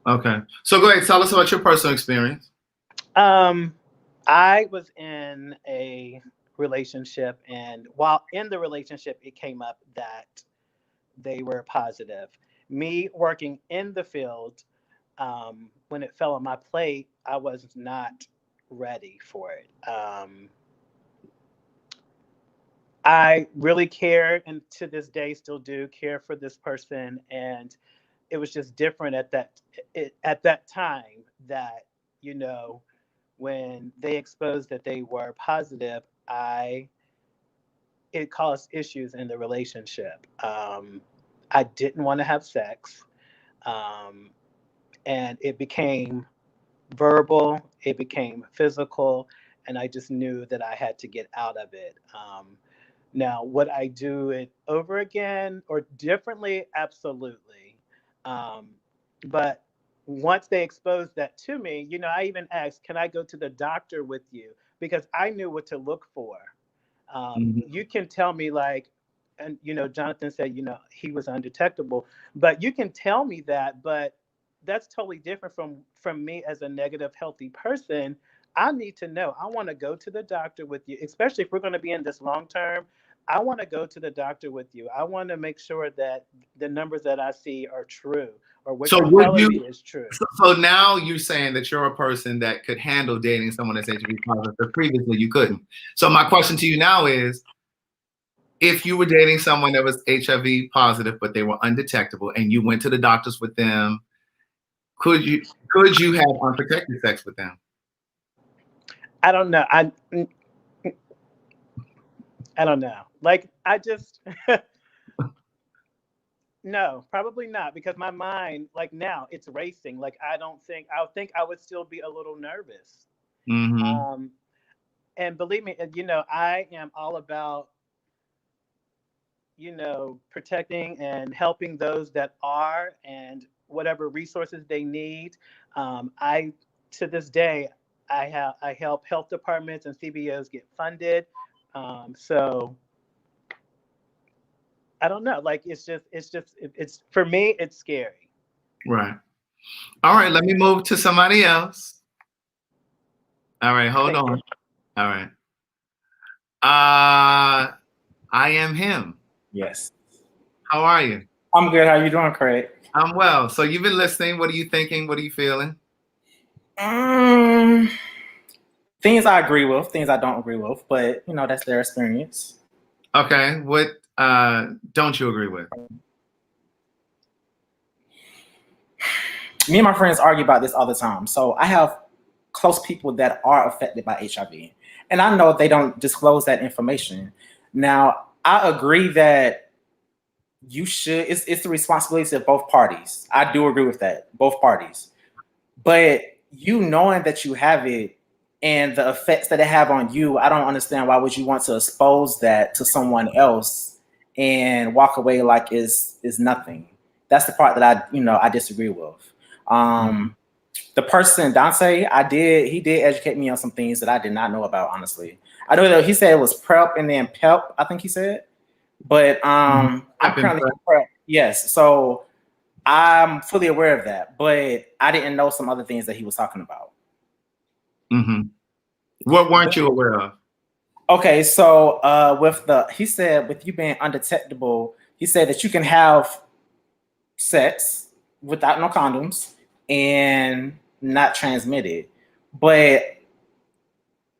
Speaker 1: Okay. So go ahead, tell us about your personal experience.
Speaker 5: I was in a relationship, and while in the relationship, it came up that they were positive. Me working in the field, when it fell on my plate, I was not ready for it. I really cared, and to this day still do care for this person, and it was just different at that time that, you know, when they exposed that they were positive, it caused issues in the relationship. I didn't want to have sex, and it became verbal, it became physical, and I just knew that I had to get out of it. Now, would I do it over again or differently? Absolutely. But once they exposed that to me, you know, I even asked, can I go to the doctor with you? Because I knew what to look for. You can tell me like, and, you know, Jonathan said, you know, he was undetectable, but you can tell me that, but that's totally different from me as a negative, healthy person. I need to know. I want to go to the doctor with you, especially if we're going to be in this long term. I want to go to the doctor with you. I want to make sure that the numbers that I see are true, or what you're telling me is true.
Speaker 1: So now you're saying that you're a person that could handle dating someone that's HIV positive, but previously you couldn't. So my question to you now is, if you were dating someone that was HIV positive, but they were undetectable, and you went to the doctors with them, could you have unprotected sex with them?
Speaker 5: I don't know. I don't know. Like, I just, no, probably not, because my mind, like now, it's racing. Like, I think I would still be a little nervous. And believe me, you know, I am all about, you know, protecting and helping those that are, and whatever resources they need. To this day, I help health departments and CBOs get funded. So I don't know. Like, it's for me, it's scary.
Speaker 1: Right. All right. Let me move to somebody else. All right. Hold on.
Speaker 5: You.
Speaker 1: All right. I am him.
Speaker 6: Yes.
Speaker 1: How are you?
Speaker 6: I'm good. How you doing, Craig?
Speaker 1: I'm well. So you've been listening. What are you thinking? What are you feeling?
Speaker 6: Things I agree with, things I don't agree with, but you know, that's their experience.
Speaker 1: Okay. What don't you agree with?
Speaker 6: Me and my friends argue about this all the time. So I have close people that are affected by HIV, and I know they don't disclose that information. Now, I agree that you should, it's the responsibility of both parties. I do agree with that, both parties. But you knowing that you have it and the effects that it have on you, I don't understand why would you want to expose that to someone else and walk away like is nothing. That's the part that I disagree with. The person, Dante, he did educate me on some things that I did not know about, honestly. I know that he said it was PrEP and then PEP, I think he said. But I'm currently PrEP. Yes. So I'm fully aware of that, but I didn't know some other things that he was talking about.
Speaker 1: What weren't you aware of?
Speaker 6: Okay, so he said with you being undetectable, he said that you can have sex without no condoms and not transmit it, but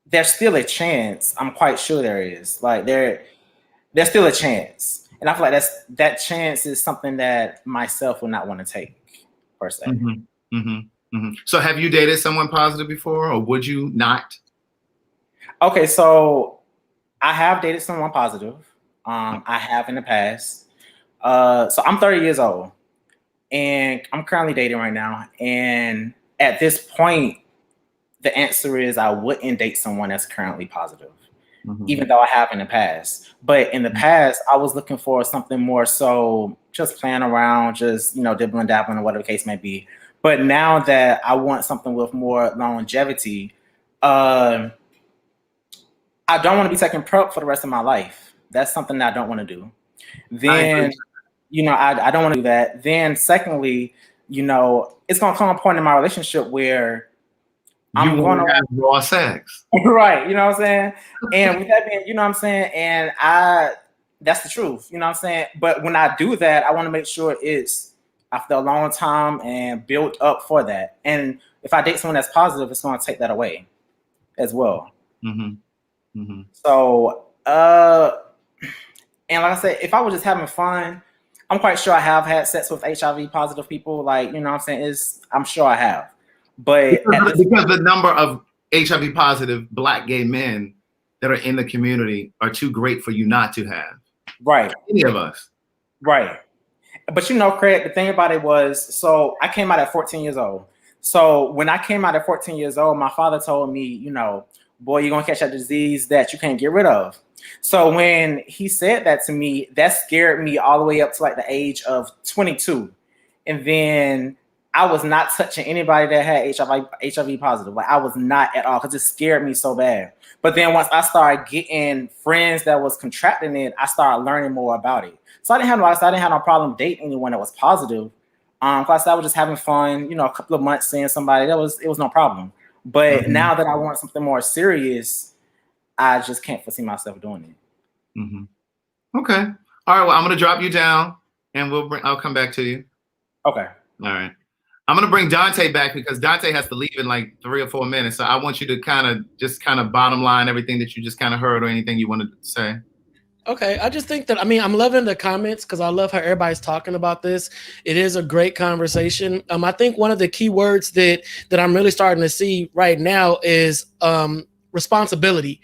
Speaker 6: there's still a chance. I'm quite sure there is. Like there's still a chance, and I feel like that chance is something that myself would not want to take per se.
Speaker 1: Mm-hmm. Mm-hmm. Mm-hmm. So have you dated someone positive before, or would you not?
Speaker 6: Okay, so I have dated someone positive. I have in the past. So I'm 30 years old, and I'm currently dating right now. And at this point, the answer is I wouldn't date someone that's currently positive, even though I have in the past. But in the past, I was looking for something more so just playing around, just, dibbling, dabbling, or whatever the case may be. But now that I want something with more longevity, I don't want to be taking PrEP for the rest of my life. That's something that I don't want to do. Then, I don't want to do that. Then secondly, it's going to come a point in my relationship where I'm going to
Speaker 1: have raw sex.
Speaker 6: Right. You know what I'm saying? And with that being, and that's the truth, you know what I'm saying? But when I do that, I want to make sure it's after a long time and built up for that. And if I date someone that's positive, it's going to take that away as well.
Speaker 1: Mm-hmm. Mm-hmm.
Speaker 6: So, and like I said, if I was just having fun, I'm quite sure I have had sex with HIV positive people. Like, you know what I'm saying? I'm sure I have. But
Speaker 1: because the number of HIV positive Black gay men that are in the community are too great for you not to have.
Speaker 6: Right.
Speaker 1: Any of us.
Speaker 6: Right. But Craig, the thing about it was, so I came out at 14 years old. So when I came out at 14 years old, my father told me, boy, you're going to catch that disease that you can't get rid of. So when he said that to me, that scared me all the way up to like the age of 22. And then I was not touching anybody that had HIV positive. Like I was not at all, because it scared me so bad. But then once I started getting friends that was contracting it, I started learning more about it. So I didn't have no problem dating anyone that was positive. Because I was just having fun, a couple of months seeing somebody, it was no problem. But now that I want something more serious, I just can't foresee myself doing it.
Speaker 1: Mm-hmm. Okay. All right. Well, I'm going to drop you down, and I'll come back to you.
Speaker 6: Okay.
Speaker 1: All right. I'm going to bring Dante back because Dante has to leave in like 3 or 4 minutes. So I want you to kind of bottom line everything that you just kind of heard or anything you wanted to say.
Speaker 3: Okay, I just think that, I'm loving the comments because I love how everybody's talking about this. It is a great conversation. I think one of the key words that I'm really starting to see right now is responsibility,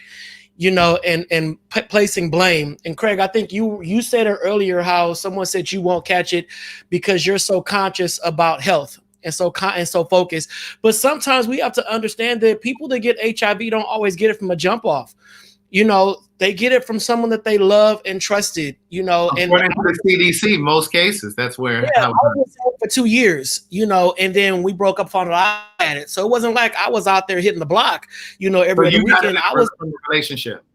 Speaker 3: and placing blame. And Craig, I think you said it earlier, how someone said you won't catch it because you're so conscious about health and so focused. But sometimes we have to understand that people that get HIV don't always get it from a jump off. They get it from someone that they love and trusted, and
Speaker 1: according to the CDC, most cases, that's where.
Speaker 3: I was for 2 years, and then we broke up on it. I had it. So it wasn't like I was out there hitting the block, every other weekend. I was
Speaker 1: in a relationship.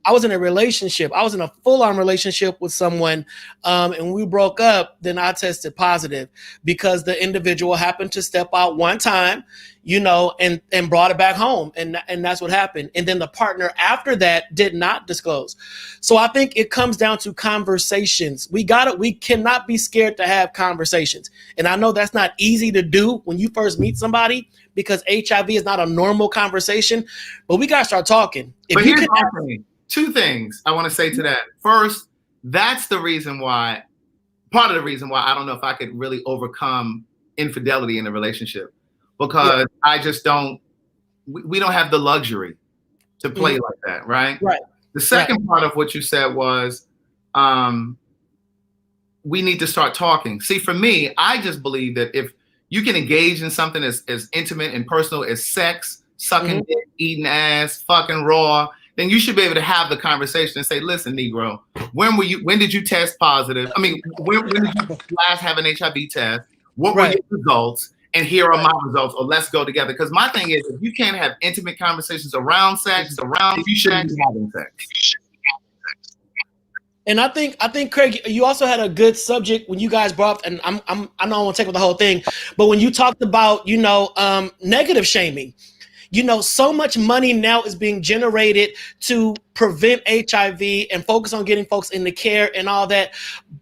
Speaker 3: I was in a relationship. I was in a full-on relationship with someone, and we broke up. Then I tested positive because the individual happened to step out one time, and brought it back home, and that's what happened. And then the partner after that did not disclose. So I think it comes down to conversations. We cannot be scared to have conversations. And I know that's not easy to do when you first meet somebody, because HIV is not a normal conversation. But we gotta start talking.
Speaker 1: But here's my thing. 2 things I want to say to that. First, that's the reason why, part of the reason why I don't know if I could really overcome infidelity in a relationship, because I just we don't have the luxury to play like that, right?
Speaker 3: Right.
Speaker 1: The second part of what you said was we need to start talking. See, for me, I just believe that if you can engage in something as intimate and personal as sex, sucking dick, eating ass, fucking raw, then you should be able to have the conversation and say, listen, Negro, when did you test positive? I mean, when did you last have an HIV test? What were your results? And here are my results, or let's go together. Because my thing is, if you can't have intimate conversations around sex, you shouldn't be having sex.
Speaker 3: And I think Craig, you also had a good subject when you guys brought up, and I know I won't take with the whole thing, but when you talked about, negative shaming. So much money now is being generated to prevent HIV and focus on getting folks into care and all that,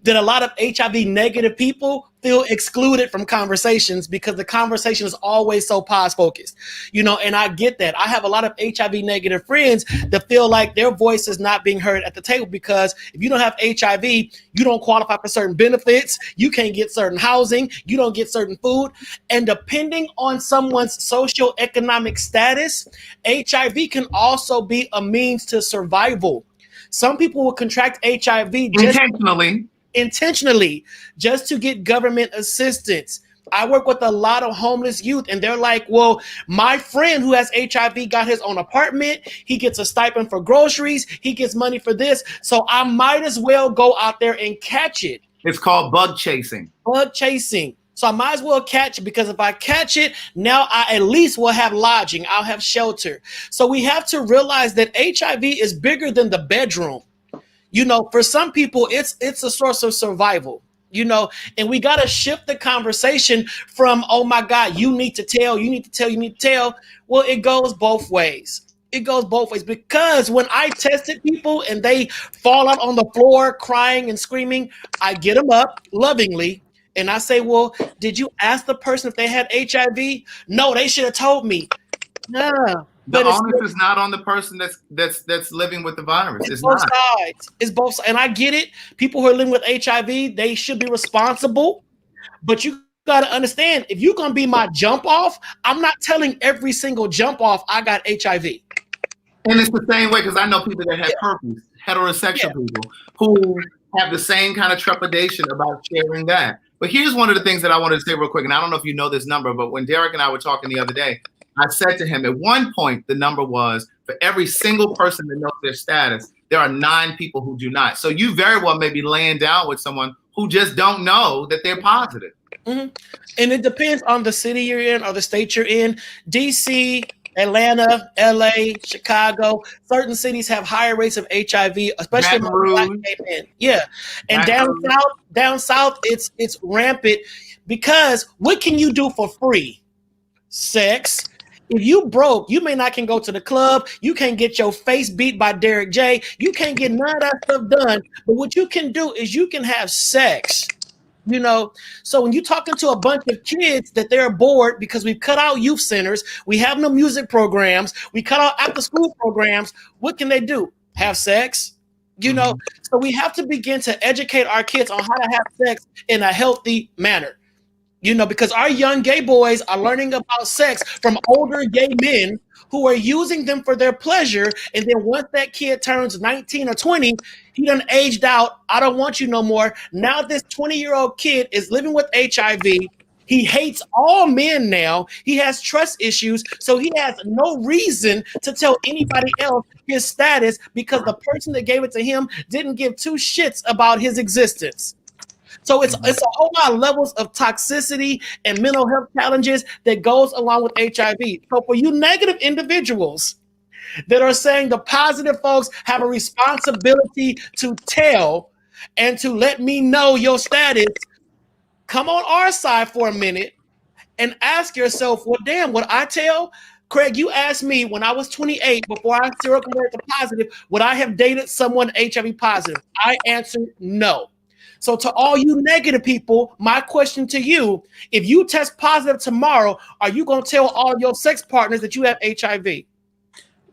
Speaker 3: that a lot of HIV negative people feel excluded from conversations because the conversation is always so pause focused, and I get that. I have a lot of HIV negative friends that feel like their voice is not being heard at the table because if you don't have HIV, you don't qualify for certain benefits, you can't get certain housing, you don't get certain food, and depending on someone's socioeconomic status, HIV can also be a means to survival. Some people will contract HIV intentionally just to get government assistance. I work with a lot of homeless youth and they're like, well, my friend who has HIV got his own apartment. He gets a stipend for groceries. He gets money for this. So I might as well go out there and catch it.
Speaker 1: It's called bug chasing.
Speaker 3: Bug chasing. So I might as well catch it because if I catch it, now I at least will have lodging. I'll have shelter. So we have to realize that HIV is bigger than the bedroom. For some people, it's a source of survival, and we got to shift the conversation from, oh my God, you need to tell. Well, it goes both ways. Because when I tested people and they fall out on the floor crying and screaming, I get them up lovingly. And I say, well, did you ask the person if they had HIV? No, they should have told me. Nah.
Speaker 1: The onus is not on the person that's living with the virus. It's
Speaker 3: both
Speaker 1: not.
Speaker 3: sides. It's both sides. And I get it. People who are living with HIV, they should be responsible. But you got to understand, if you're going to be my jump off, I'm not telling every single jump off I got HIV.
Speaker 1: And it's the same way because I know people that have herpes, heterosexual people who have the same kind of trepidation about sharing that. But here's one of the things that I wanted to say real quick, and I don't know if you know this number, but when Derek and I were talking the other day, I said to him at one point, the number was for every single person that knows their status, there are 9 people who do not. So you very well may be laying down with someone who just don't know that they're positive.
Speaker 3: Mm-hmm. And it depends on the city you're in or the state you're in. DC, Atlanta, LA, Chicago, certain cities have higher rates of HIV, especially among Black gay men. Yeah. And down south, it's rampant because what can you do for free? Sex. If you broke, you may not can go to the club. You can't get your face beat by Derek J. You can't get none of that stuff done. But what you can do is you can have sex. So when you're talking to a bunch of kids that they're bored because we've cut out youth centers, we have no music programs, we cut out after school programs, what can they do? Have sex? So we have to begin to educate our kids on how to have sex in a healthy manner. Because our young gay boys are learning about sex from older gay men who are using them for their pleasure. And then once that kid turns 19 or 20, he done aged out. I don't want you no more. Now this 20-year-old kid is living with HIV. He hates all men now. He has trust issues. So he has no reason to tell anybody else his status because the person that gave it to him didn't give 2 shits about his existence. So it's a whole lot of levels of toxicity and mental health challenges that goes along with HIV. So for you negative individuals that are saying the positive folks have a responsibility to tell and to let me know your status, come on our side for a minute and ask yourself, well, damn, would I tell? Craig, you asked me when I was 28, before I seroconverted to positive, would I have dated someone HIV positive? I answered no. So to all you negative people, my question to you, if you test positive tomorrow, are you going to tell all your sex partners that you have HIV?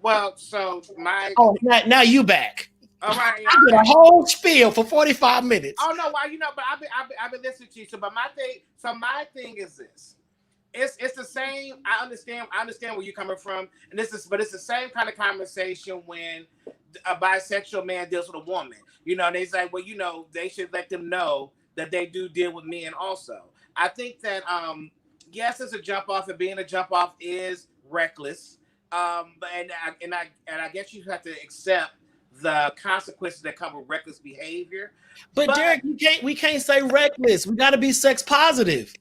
Speaker 2: Well, so my...
Speaker 3: Oh, now you back.
Speaker 2: All right.
Speaker 3: I did a whole spiel for 45 minutes.
Speaker 2: Oh, no, well, but I've been listening to you. So, but my thing is this. It's the same. I understand where you're coming from. And it's the same kind of conversation when a bisexual man deals with a woman. They say, well, they should let them know that they do deal with men also. I think that, yes, it's a jump off, and being a jump off is reckless. But I guess you have to accept the consequences that come with reckless behavior.
Speaker 3: But Derek, we can't say reckless. We got to be sex positive.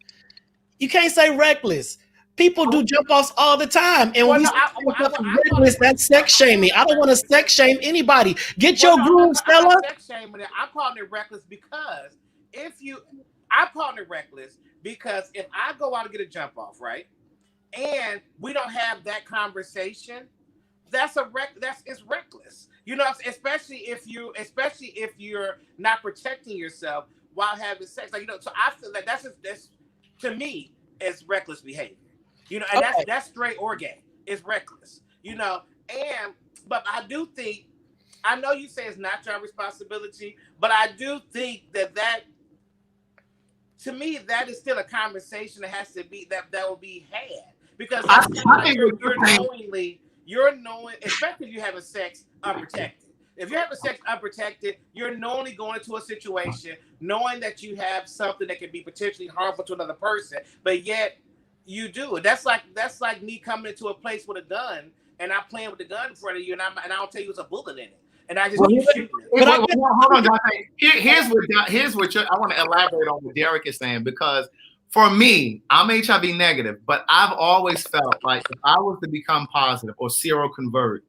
Speaker 3: You can't say reckless. People do jump offs all the time. And when reckless, that's sex shaming. I don't want to sex shame anybody. Get your groove, Stella.
Speaker 2: I'm calling it reckless because if I go out and get a jump off, right? And we don't have that conversation, it's reckless. You know, especially if you're not protecting yourself while having sex. Like, you know, so I feel like that's to me is reckless behavior. You know, and
Speaker 3: Okay.
Speaker 2: that's straight or gay. It's reckless. You know, but I do think, I know you say it's not your responsibility, but I do think that to me that is still a conversation that has to be that will be had, because
Speaker 1: I,
Speaker 2: that's kind of
Speaker 1: I
Speaker 2: like
Speaker 1: think what
Speaker 2: you're knowing, especially if you're having sex unprotected. If you're having sex unprotected, you're knowingly going into a situation knowing that you have something that can be potentially harmful to another person, but yet you do it. That's like me coming into a place with a gun and I'm playing with the gun in front of you, and I don't tell you it's a bullet in it, and I just
Speaker 1: Well,
Speaker 2: keep shooting it.
Speaker 3: But
Speaker 1: hold on, Dante. Here's what I want to elaborate on what Derek is saying, because for me, I'm HIV negative, but I've always felt like if I was to become positive or seroconvert,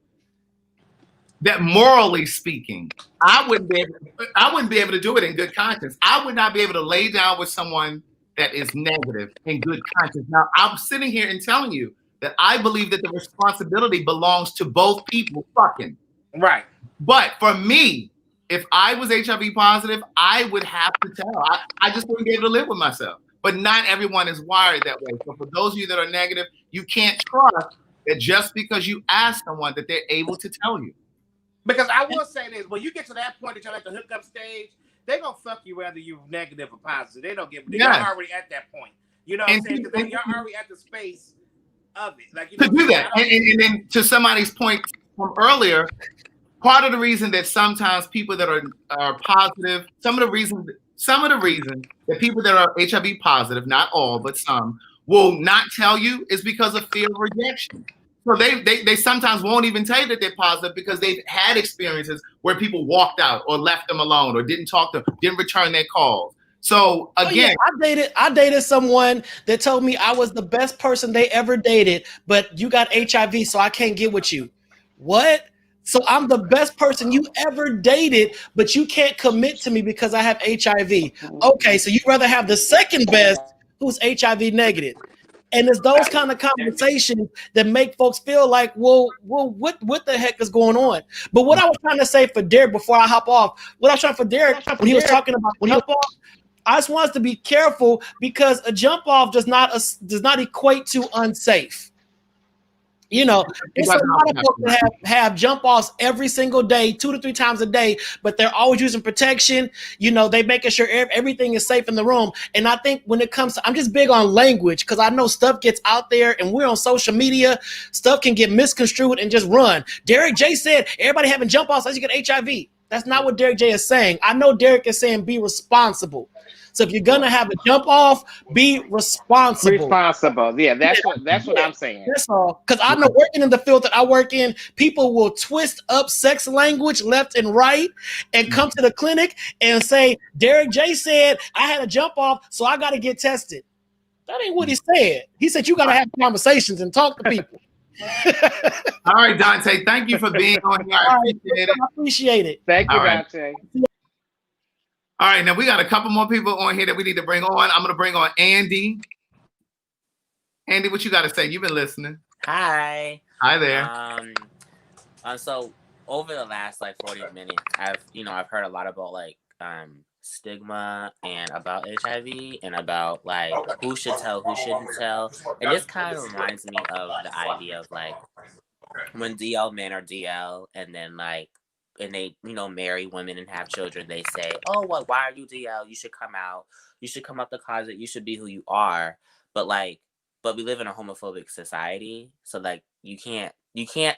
Speaker 1: that morally speaking, I wouldn't be able to do it in good conscience. I would not be able to lay down with someone that is negative in good conscience. Now, I'm sitting here and telling you that I believe that the responsibility belongs to both people fucking.
Speaker 2: Right.
Speaker 1: But for me, if I was HIV positive, I would have to tell. I just wouldn't be able to live with myself. But not everyone is wired that way. So for those of you that are negative, you can't trust that just because you ask someone that they're able to tell you.
Speaker 2: Because I will say this, when you get to that point that you're at the hookup stage, they're gonna fuck you whether you're negative or positive. They don't give a You're already at that point. You know what I'm saying? Because you're already at the space of it. Like, you know,
Speaker 1: to do that. And then to somebody's point from earlier, part of the reason that sometimes people that are positive, some of the reason that people that are HIV positive, not all, but some, will not tell you is because of fear of rejection. So they sometimes won't even tell you that they're positive because they've had experiences where people walked out or left them alone or didn't talk to them, didn't return their calls. So again,
Speaker 3: I dated someone that told me I was the best person they ever dated, but you got HIV, so I can't get with you. What? So I'm the best person you ever dated, but you can't commit to me because I have HIV. Okay, so you'd rather have the second best who's HIV negative. And it's those kind of conversations that make folks feel like, well, what the heck is going on? But what I was trying to say for Derek before I hop off, what I was trying for Derek when he was talking about jump off, I just want us to be careful because a jump off does not equate to unsafe. You know, there's a lot of folks that have jump offs every single day, 2 to 3 times a day, but they're always using protection. You know, they making sure everything is safe in the room. And I think when it comes to, I'm just big on language because I know stuff gets out there and we're on social media. Stuff can get misconstrued and just run. Derek J said everybody having jump offs as you get HIV. That's not what Derek J is saying. I know Derek is saying be responsible. So if you're gonna have a jump off, be responsible.
Speaker 2: Yeah, that's what I'm saying.
Speaker 3: That's all. Because I know working in the field that I work in, people will twist up sex language left and right and come to the clinic and say, Derek J said I had a jump off, so I got to get tested. That ain't what he said. He said you got to have conversations and talk to people.
Speaker 1: All right, Dante, thank you for being on here. I appreciate it.
Speaker 2: Thank you, Dante.
Speaker 1: All right, now we got a couple more people on here that we need to bring on. I'm going to bring on Andy. Andy, what you got to say? You've been listening.
Speaker 7: Hi.
Speaker 1: Hi there.
Speaker 7: So over the last 40 minutes, I've heard a lot about stigma and about HIV and about who should tell, who shouldn't tell. And this kind of reminds me of the idea of when DL men are DL and then and they, marry women and have children, they say, oh, well, why are you DL? You should come out. You should come out the closet. You should be who you are. But we live in a homophobic society. So you can't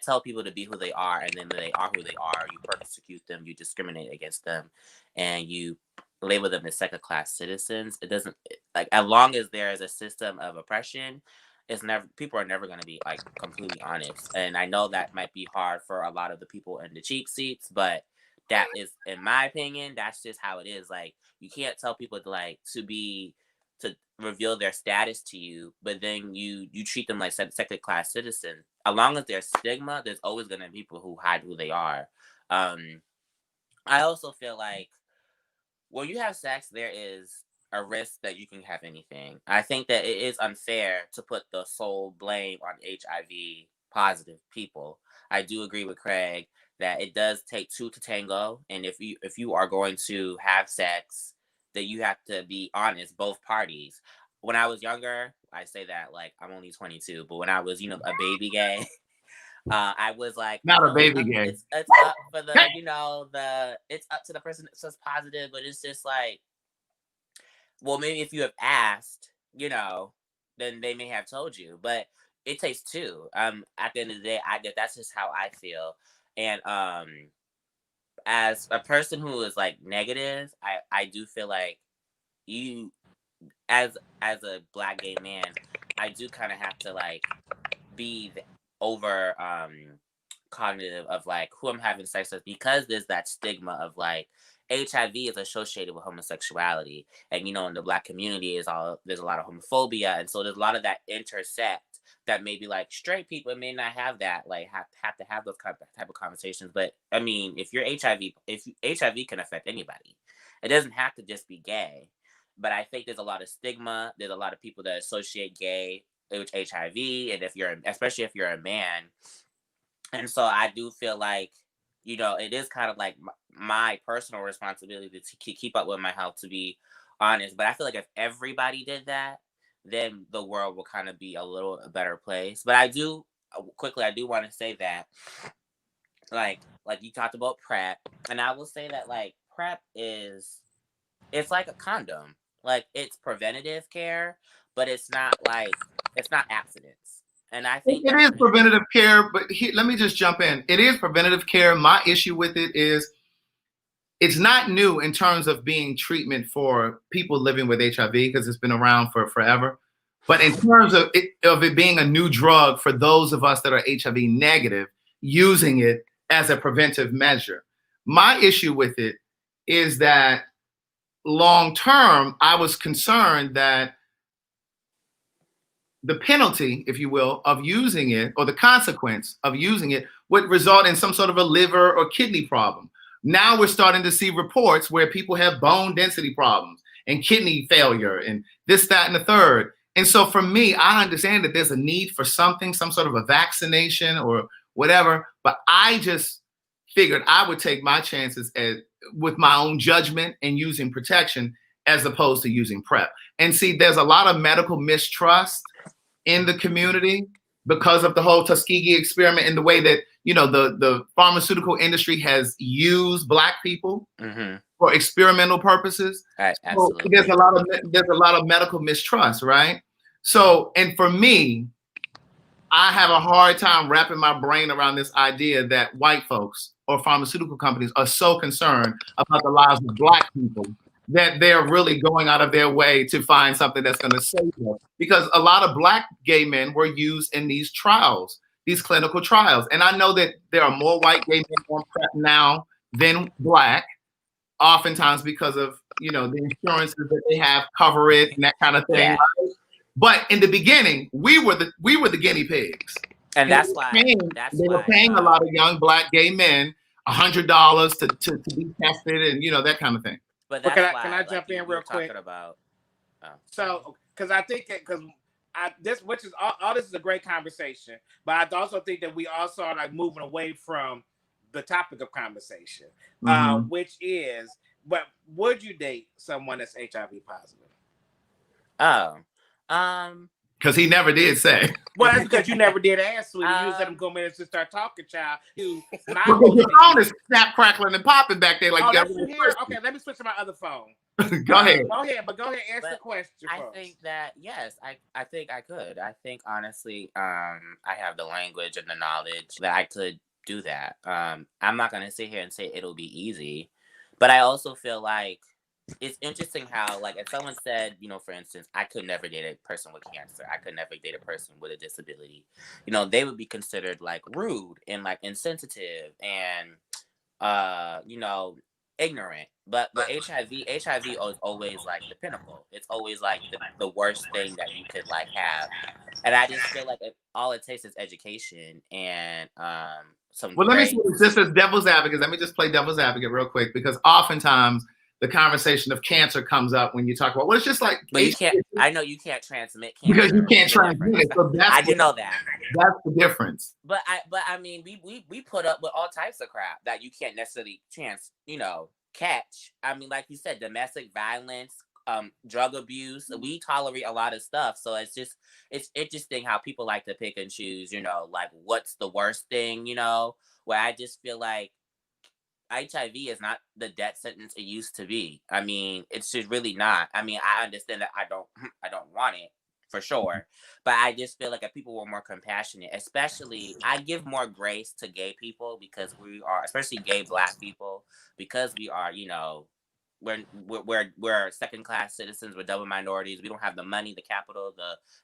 Speaker 7: tell people to be who they are. And then they are who they are. You persecute them. You discriminate against them. And you label them as second-class citizens. It doesn't, as long as there is a system of oppression, people are never going to be completely honest. And I know that might be hard for a lot of the people in the cheap seats, but that is, in my opinion, that's just how it is. You can't tell people to reveal their status to you, but then you treat them like second class citizens. As long as there's stigma, there's always going to be people who hide who they are. I also feel like when you have sex, there is a risk that you can have anything. I think that it is unfair to put the sole blame on HIV positive people. I do agree with Craig that it does take two to tango, and if you are going to have sex, that you have to be honest, both parties. When I was younger, I say that like I'm only 22, but when I was, a baby gay, I was like,
Speaker 1: Not a baby gay.
Speaker 7: It's up for the, it's up to the person that says positive, but it's just like, well, maybe if you have asked, then they may have told you, but it takes two. At the end of the day, that's just how I feel. And as a person who is like negative, I do feel like you, as a Black gay man, I do kind of have to like be over cognitive of like who I'm having sex with, because there's that stigma of like HIV is associated with homosexuality, and in the Black community there's a lot of homophobia, and so there's a lot of that intersect that maybe like straight people may not have that, like have to have those type of conversations. But I mean, if HIV can affect anybody, it doesn't have to just be gay. But I think there's a lot of stigma. There's a lot of people that associate gay with HIV, and especially if you're a man. And so I do feel like, it is kind of like my personal responsibility to keep up with my health, to be honest. But I feel like if everybody did that, then the world will kind of be a little better place. But I do want to say that, like you talked about PrEP, and I will say that like PrEP it's like a condom. Like, it's preventative care, but it's not abstinence. And I think
Speaker 1: it is preventative care, but let me just jump in. It is preventative care. My issue with it is it's not new in terms of being treatment for people living with HIV, because it's been around for forever. But in terms of it being a new drug for those of us that are HIV negative, using it as a preventive measure. My issue with it is that long term, I was concerned that the penalty, if you will, of using it, or the consequence of using it, would result in some sort of a liver or kidney problem. Now we're starting to see reports where people have bone density problems and kidney failure and this, that, and the third. And so for me, I understand that there's a need for something, some sort of a vaccination or whatever, but I just figured I would take my chances with my own judgment and using protection as opposed to using PrEP. And see, there's a lot of medical mistrust in the community because of the whole Tuskegee experiment and the way that, the pharmaceutical industry has used Black people for experimental purposes.
Speaker 7: Right,
Speaker 1: so there's a lot of medical mistrust, right? So, and for me, I have a hard time wrapping my brain around this idea that white folks or pharmaceutical companies are so concerned about the lives of Black people that they're really going out of their way to find something that's going to save them. Because a lot of Black gay men were used in these trials, these clinical trials. And I know that there are more white gay men on PrEP now than Black, oftentimes because of, the insurances that they have cover it and that kind of thing.
Speaker 7: Yeah.
Speaker 1: Right? But in the beginning, we were the guinea pigs.
Speaker 7: And that's why
Speaker 1: they were paying a lot of young Black gay men $100 to be tested and, that kind of thing.
Speaker 7: But
Speaker 2: Can
Speaker 7: that's why,
Speaker 2: I jump in real quick? So, because I think which is all this is a great conversation, but I also think that we also are like moving away from the topic of conversation, which is, but would you date someone that's HIV positive?
Speaker 1: Because he never did say.
Speaker 2: Well, that's because you never did ask, sweetie. You just let him come in and just start talking, child.
Speaker 1: Your phone is snap, crackling, and popping back there. Like,
Speaker 2: okay, let me switch to my other phone.
Speaker 1: Go ahead.
Speaker 2: Go ahead, answer the question.
Speaker 7: I think that, yes, I think I could. I think, honestly, I have the language and the knowledge that I could do that. I'm not going to sit here and say it'll be easy, but I also feel like it's interesting how, like, if someone said, for instance, I could never date a person with cancer, I could never date a person with a disability, they would be considered like rude and like insensitive and, ignorant. But HIV is always like the pinnacle. It's always like the worst thing that you could like have. And I just feel like all it takes is education and some.
Speaker 1: Well, let me say this as devil's advocate. Let me just play devil's advocate real quick, because oftentimes the conversation of cancer comes up when you talk about, well, it's just like,
Speaker 7: but you can't. I know you can't transmit cancer
Speaker 1: because you can't
Speaker 7: the
Speaker 1: transmit
Speaker 7: difference.
Speaker 1: it. So that's
Speaker 7: I do know that.
Speaker 1: That's the difference.
Speaker 7: But I mean, we put up with all types of crap that you can't necessarily catch. I mean, like you said, domestic violence, drug abuse. We tolerate a lot of stuff. So it's interesting how people like to pick and choose, like what's the worst thing, where I just feel like HIV is not the death sentence it used to be. I mean, it's just really not. I mean, I understand that I don't want it for sure, but I just feel like if people were more compassionate, especially I give more grace to gay people because we are, especially gay Black people, because we are, we're second class citizens, we're double minorities, we don't have the money, the capital,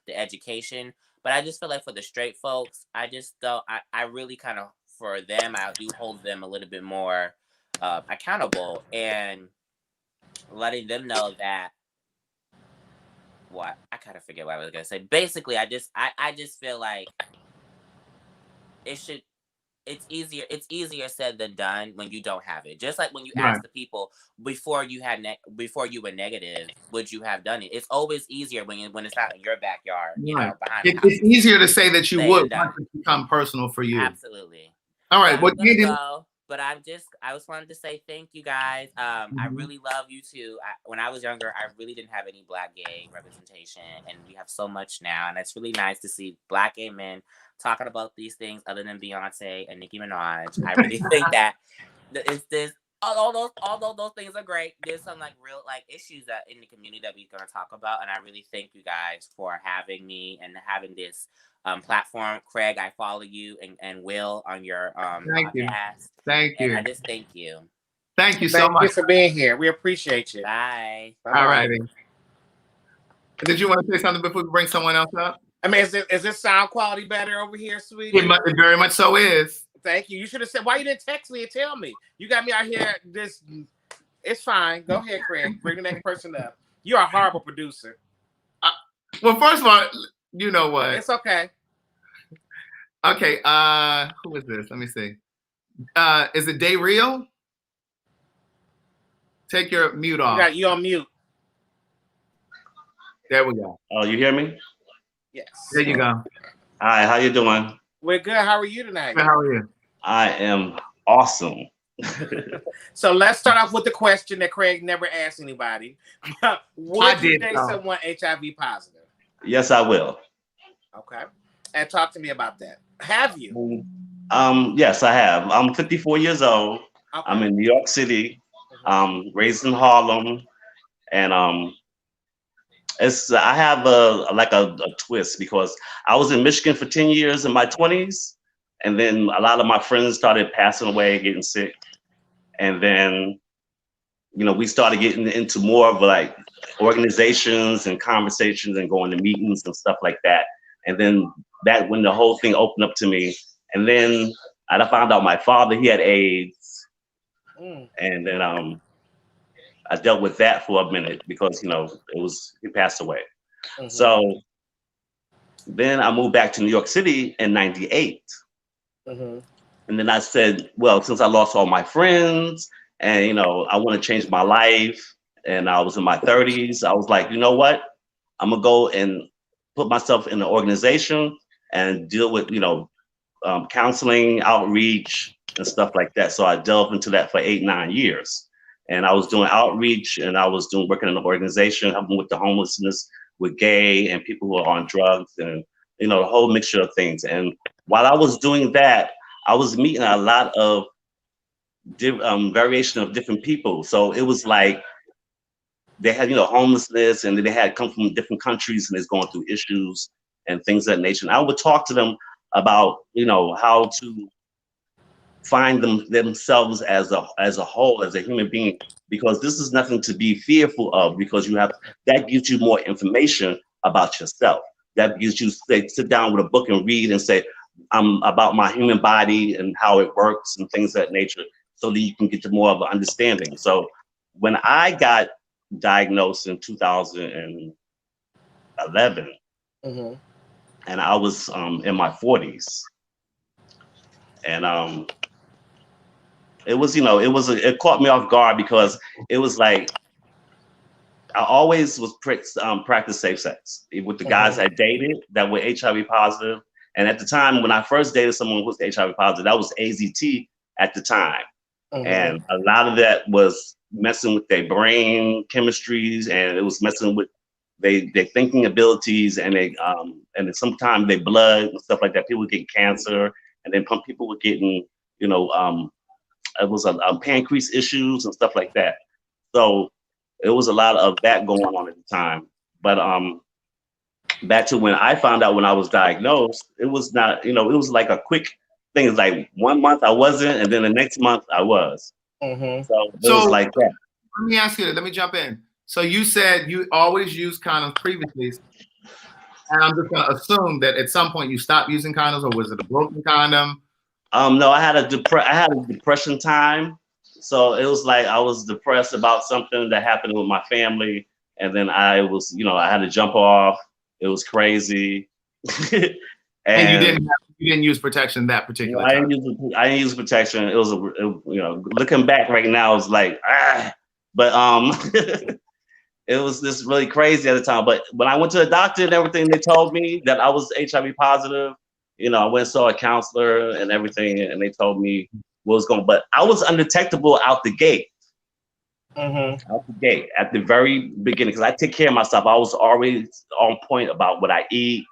Speaker 7: the education. But I just feel like for the straight folks, I just don't. I really kind of, for them, I do hold them a little bit more accountable and letting them know that I kind of forget what I was gonna say. Basically, I just feel like it's easier said than done when you don't have it. Just like when you ask the people before you were negative, would you have done it? It's always easier when it's not in your backyard, behind the house.
Speaker 1: It's easier to say that you would once it become personal for you.
Speaker 7: Absolutely.
Speaker 1: All right,
Speaker 7: what you go? But I just wanted to say thank you guys. I really love you too. When I was younger, I really didn't have any Black gay representation, and we have so much now. And it's really nice to see Black gay men talking about these things other than Beyonce and Nicki Minaj. I really think that it's this. Although those things are great, there's some real issues that in the community that we're gonna talk about, and I really thank you guys for having me and having this platform. Craig, I follow you and Will on your podcast.
Speaker 1: Thank you.
Speaker 7: I just thank you.
Speaker 1: Thank you so much.
Speaker 8: Thank you for being here. We appreciate you.
Speaker 7: Bye.
Speaker 1: All righty. Did you want to say something before we bring someone else up?
Speaker 8: I mean, is this sound quality better over here, sweetie?
Speaker 1: It very much so is.
Speaker 8: Thank you. You should have said, why you didn't text me and tell me? You got me out here. It's fine. Go ahead, Craig. Bring the next person up. You're a horrible producer.
Speaker 1: Well, first of all, you know what?
Speaker 8: It's okay.
Speaker 1: Okay. Who is this? Let me see. Is it Day Real? Take your mute off.
Speaker 8: You on mute.
Speaker 1: There we go.
Speaker 9: Oh, you hear me?
Speaker 8: Yes.
Speaker 1: There you go.
Speaker 9: Hi, how you doing?
Speaker 8: We're good. How are you tonight?
Speaker 1: Good, how are you?
Speaker 9: I am awesome.
Speaker 8: So let's start off with the question that Craig never asked anybody. Would you date someone HIV positive?
Speaker 9: Yes, I will.
Speaker 8: Okay. And talk to me about that. Have you?
Speaker 9: Yes, I have. I'm 54 years old. Okay. I'm in New York City. Raised in Harlem, and I have a twist because I was in Michigan for 10 years in my 20s, and then a lot of my friends started passing away, getting sick, and then we started getting into more of organizations and conversations and going to meetings and stuff like that, and then when the whole thing opened up to me, and then I found out my father, he had AIDS. And then I dealt with that for a minute because he passed away. So then I moved back to New York City in '98, and then I said, well, since I lost all my friends and I want to change my life, and I was in my 30s, I was like, you know what, I'm gonna go and put myself in an organization and deal with counseling, outreach, and stuff like that. So I delved into that for 8-9 years, and I was doing outreach, and I was working in an organization, helping with the homelessness, with gay and people who are on drugs, and a whole mixture of things. And while I was doing that, I was meeting a lot of variation of different people. So it was like they had homelessness, and they had come from different countries, and they're going through issues and things of that nature. And I would talk to them about how to find themselves as a whole, as a human being, because this is nothing to be fearful of, because that gives you more information about yourself. That gives you sit down with a book and read and say, about my human body and how it works and things of that nature, so that you can get to more of an understanding. So when I got diagnosed in 2011, and I was in my 40s, and It was, it caught me off guard because it was like I always was practice safe sex with the guys I dated that were HIV positive. And at the time when I first dated someone who was HIV positive, that was AZT at the time. And a lot of that was messing with their brain chemistries, and it was messing with their thinking abilities, and and sometimes their blood and stuff like that. People were getting cancer, and then people were getting, it was pancreas issues and stuff like that. So it was a lot of that going on at the time. But back to when I found out when I was diagnosed, it was not, it was like a quick thing. It's like 1 month I wasn't, and then the next month I was. So it was like that.
Speaker 1: Let me ask you, let me jump in. So you said you always used condoms previously, and I'm just gonna assume that at some point you stopped using condoms, or was it a broken condom?
Speaker 9: No, I had a depression time. So it was like I was depressed about something that happened with my family, and then I was, I had to jump off. It was crazy.
Speaker 1: and you didn't use protection that particular time.
Speaker 9: I didn't use protection. It was looking back right now, it's like but it was just really crazy at the time. But when I went to the doctor and everything, they told me that I was HIV positive. I went and saw a counselor and everything, and they told me what was going. But I was undetectable out the gate. Out the gate at the very beginning, because I take care of myself. I was always on point about what I eat.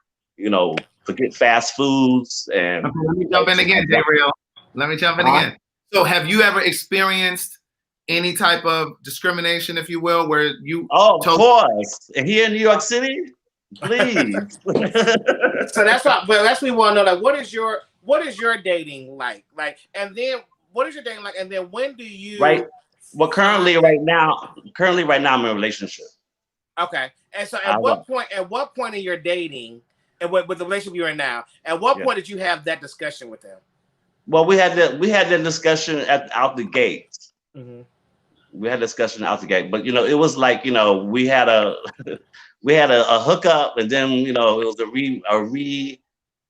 Speaker 9: Forget fast foods. And
Speaker 1: okay, let me jump in again, J-Real. Let me jump in again. So, have you ever experienced any type of discrimination, if you will, where you?
Speaker 9: Oh, of course. And here in New York City, please.
Speaker 8: So that's what we want to know. Like, what is your dating like? And then what is your dating like? And then when do you?
Speaker 9: Right. Well, currently right now, I'm in a relationship.
Speaker 8: Okay. And so at what point in your dating and with the relationship you're in now, at what point did you have that discussion with them?
Speaker 9: Well, we had that discussion out the gate. We had a discussion out the gate, but it was like, we had a hookup, and then it was a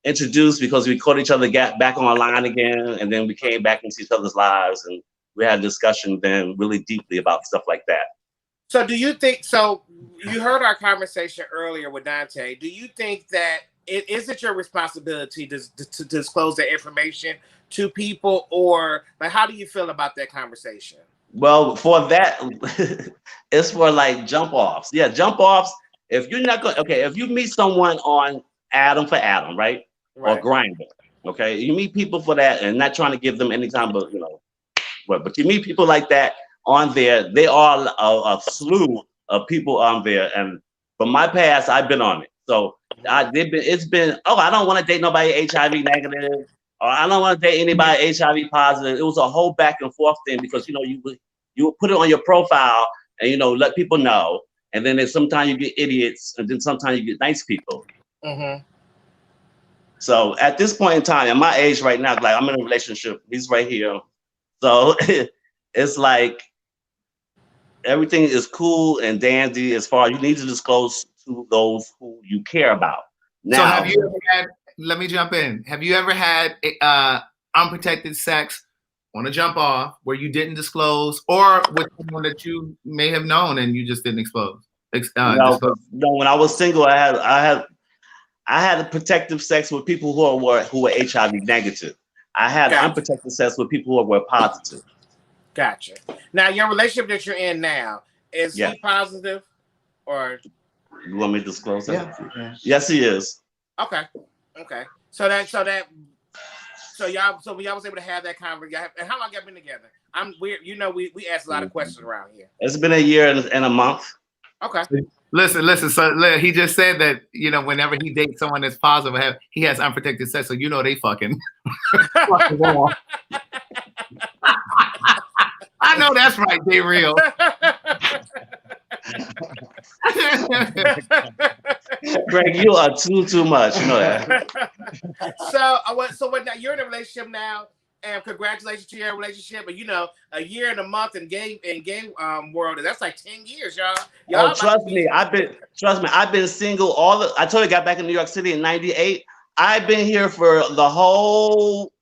Speaker 9: reintroduced because we caught each other back online again, and then we came back into each other's lives, and we had a discussion then really deeply about stuff like that.
Speaker 8: So do you think, you heard our conversation earlier with Dante, do you think that is it your responsibility to disclose that information to people, or like how do you feel about that conversation?
Speaker 9: Well, for that, it's for like jump offs. Yeah, jump offs. If you're not going, if you meet someone on Adam for Adam, right? Or Grindr, okay, you meet people for that, and not trying to give them any time, but but you meet people like that on there. They are a slew of people on there, and from my past, I've been on it. So it's been, I don't want to date nobody HIV negative, or I don't want to date anybody HIV positive. It was a whole back and forth thing because you would put it on your profile and let people know, and then sometimes you get idiots, and then sometimes you get nice people. So at this point in time, at my age right now, like I'm in a relationship, he's right here. So it's like everything is cool and dandy as far as you need to disclose to those who you care about. Now,
Speaker 1: so have you ever had, let me jump in. Have you ever had unprotected sex on a jump off where you didn't disclose, or with someone that you may have known and you just didn't disclose?
Speaker 9: No, when I was single, I had protective sex with people who were HIV negative. I had unprotected sex with people who were positive.
Speaker 8: Gotcha. Now, your relationship that you're in now, is he positive, or?
Speaker 9: You want me to disclose that? Yeah. Yes, he is.
Speaker 8: Okay. So y'all was able to have that conversation. And how long y'all been together? We ask a lot of questions around here.
Speaker 9: It's been a year and a month.
Speaker 8: Okay.
Speaker 1: Listen. So he just said that whenever he dates someone that's positive, he has unprotected sex. So they fucking. I know that's right, they real.
Speaker 9: Greg, you are too much. You know that.
Speaker 8: So now you're in a relationship now, and congratulations to your relationship. And a year and a month in game world, that's like 10 years, y'all.
Speaker 9: Trust me, I've been single I told you I got back in New York City in '98. I've been here for the whole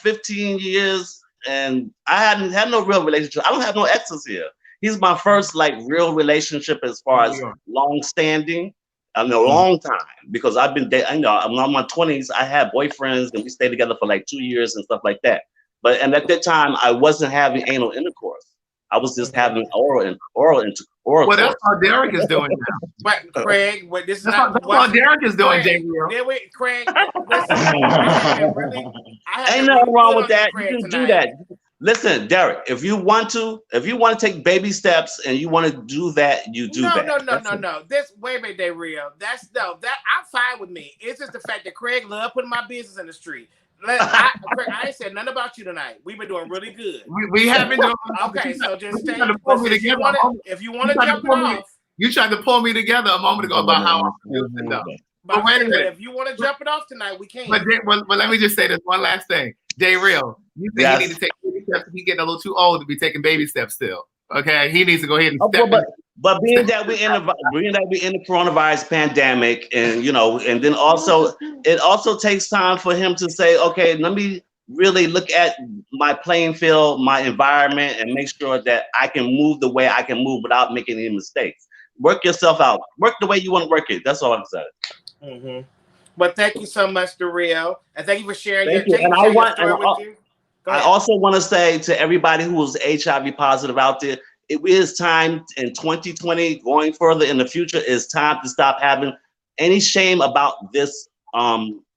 Speaker 9: 15 years and I hadn't had no real relationship. I don't have no exes here. He's my first like real relationship as far as long standing. In a long time, because I've been dating. You know, I'm in my 20s. I had boyfriends, and we stayed together for like 2 years and stuff like that. And at that time, I wasn't having anal intercourse. I was just having oral.
Speaker 1: Well, that's how Derek is doing now.
Speaker 2: But Craig, what this is
Speaker 1: That's
Speaker 2: not
Speaker 1: what Derek is doing,
Speaker 2: Craig,
Speaker 1: JVL.
Speaker 2: Craig, listen, I
Speaker 9: Ain't nothing wrong with that. You can do that. Listen, Derek, if you want to take baby steps and you want to do that, you do that.
Speaker 2: No. This wait a minute, they real. That I'm fine with me. It's just the fact that Craig love putting my business in the street. Craig, I ain't said nothing about you tonight. We've been doing really good.
Speaker 1: We have been doing
Speaker 2: okay. So just stay. If you want to jump it off,
Speaker 1: you tried to pull me together a moment ago about how I'm using them.
Speaker 2: But wait a minute. If you want to jump it off tonight, we can.
Speaker 1: But let me just say this one last thing. Jay Real, you think he needs to take baby steps? He's getting a little too old to be taking baby steps still. Okay, he needs to go ahead and step in.
Speaker 9: But being that we in the coronavirus pandemic, and and then also it also takes time for him to say, okay, let me really look at my playing field, my environment, and make sure that I can move the way I can move without making any mistakes. Work yourself out. Work the way you want to work it. That's all I'm saying.
Speaker 2: Mm-hmm. But thank you so much, Darrell, and thank you for sharing
Speaker 9: thank
Speaker 2: your.
Speaker 9: You. And I
Speaker 2: I
Speaker 9: also want to say to everybody who is HIV positive out there, it is time in 2020, going further in the future, it's time to stop having any shame about this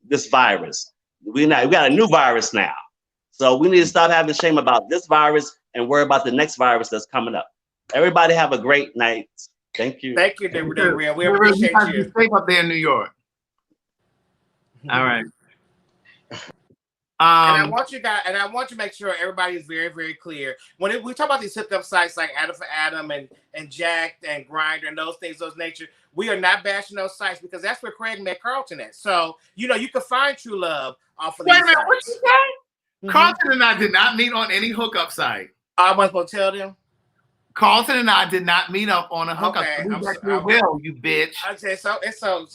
Speaker 9: this virus. We got a new virus now, so we need to stop having shame about this virus and worry about the next virus that's coming up. Everybody have a great night. Thank you.
Speaker 2: Thank you, Darrell. We appreciate you.
Speaker 1: Safe up there in New York. All right.
Speaker 2: And I want you to make sure everybody is very, very clear. When we talk about these hookup sites like Adam for Adam and Jacked and Grindr and those things, those nature, we are not bashing those sites because that's where Craig met Carlton at. So, you can find true love off of these sites.
Speaker 1: What you say? Carlton and I did not meet on any hookup site.
Speaker 2: I wasn't going to tell them.
Speaker 1: Carlton and I did not meet up on a hookup.
Speaker 2: Okay,
Speaker 1: We met through Will, you bitch.
Speaker 2: I say so. It's so.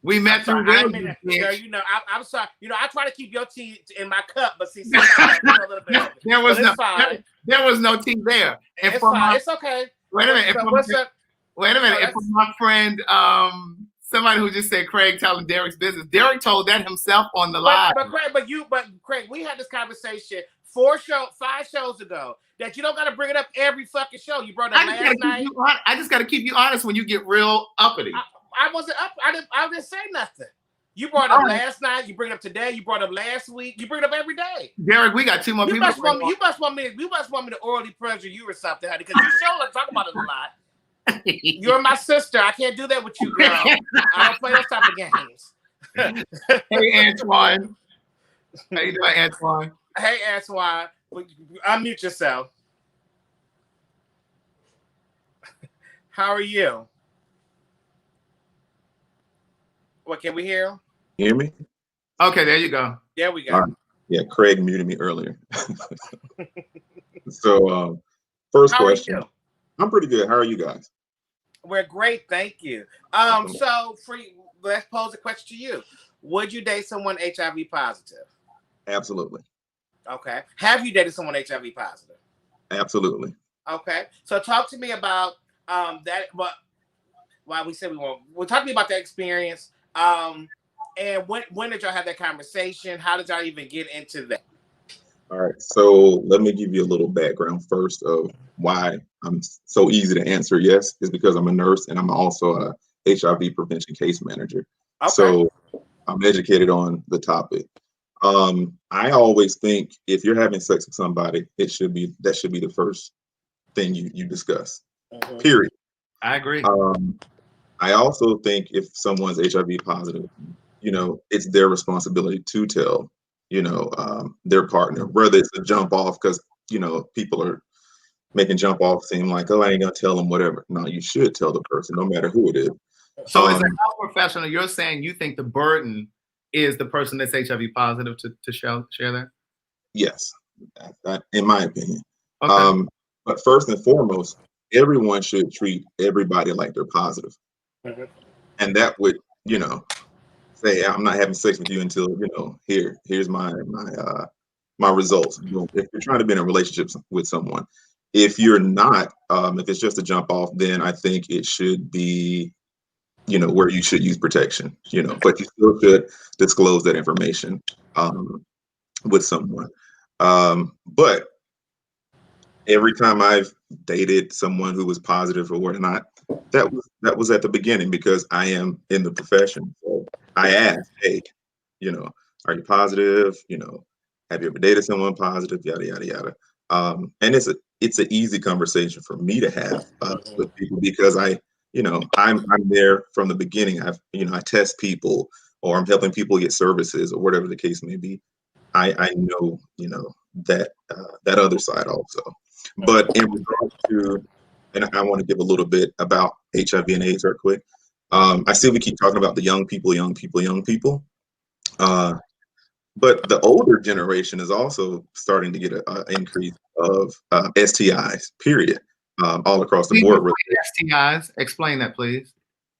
Speaker 1: We met through Will, you bitch.
Speaker 2: I'm sorry. I try to keep your tea in my cup, but see, sometimes a little bit.
Speaker 1: There was no tea there. And
Speaker 2: it's fine. It's okay.
Speaker 1: Wait a minute. Wait a minute. And for my friend, somebody who just said Craig telling Derek's business. Derek told that himself on the live.
Speaker 2: But Craig, we had this conversation 5 shows ago that you don't got to bring it up every fucking show. You brought it up last night.
Speaker 1: I just got to keep you honest when you get real uppity.
Speaker 2: I wasn't up. I didn't say nothing. You brought it up last night. You bring it up today. You brought it up last week. You bring it up every day.
Speaker 1: Derek, we got 2 more people.
Speaker 2: You must want me to orally pressure you or something, honey, because you sure talk about it a lot. You're my sister. I can't do that with you, girl. I don't play those type of games.
Speaker 1: Hey, Antoine. How you doing, Antoine?
Speaker 2: Hey, Antoine. Unmute yourself. How are you? What, can we hear him?
Speaker 10: Hear me?
Speaker 1: Okay, there you go.
Speaker 2: There we go.
Speaker 10: Right. Yeah, Craig muted me earlier. So, first question. I'm pretty good. How are you guys?
Speaker 2: We're great, thank you. So let's pose a question to you. Would you date someone HIV positive?
Speaker 10: Absolutely.
Speaker 2: Okay. Have you dated someone HIV positive?
Speaker 10: Absolutely.
Speaker 2: Okay. So talk to me about that. But why we said we won't. Well, talk to me about that experience. And when did y'all have that conversation? How did y'all even get into that?
Speaker 10: All right. So let me give you a little background first of why I'm so easy to answer yes, is because I'm a nurse and I'm also a HIV prevention case manager. Okay. So I'm educated on the topic. I always think if you're having sex with somebody, that should be the first thing you discuss. Mm-hmm. Period.
Speaker 1: I agree.
Speaker 10: I also think if someone's HIV positive, it's their responsibility to tell, their partner, whether it's a jump off, because, people are making jump off seem like, oh, I ain't gonna tell them whatever. No, you should tell the person, no matter who it is.
Speaker 1: So as a health professional, you're saying you think the burden is the person that's HIV positive to share that?
Speaker 10: Yes, in my opinion.
Speaker 1: Okay.
Speaker 10: But first and foremost, everyone should treat everybody like they're positive. Mm-hmm. And that would, say, I'm not having sex with you until, here's my my results. Boom. If you're trying to be in a relationship with someone, if you're not, if it's just a jump off, then I think it should be, where you should use protection, but you still should disclose that information with someone. But every time I've dated someone who was positive or whatnot, that was at the beginning because I am in the profession. So I asked, hey, are you positive? Have you ever dated someone positive? Yada yada yada. And it's an easy conversation for me to have with people because I'm there from the beginning. I test people or I'm helping people get services or whatever the case may be. I know that other side also. But in regards to, and I want to give a little bit about HIV and AIDS real quick. I see we keep talking about the young people. But the older generation is also starting to get an increase of STIs, period, all across the board.
Speaker 1: STIs, explain that, please.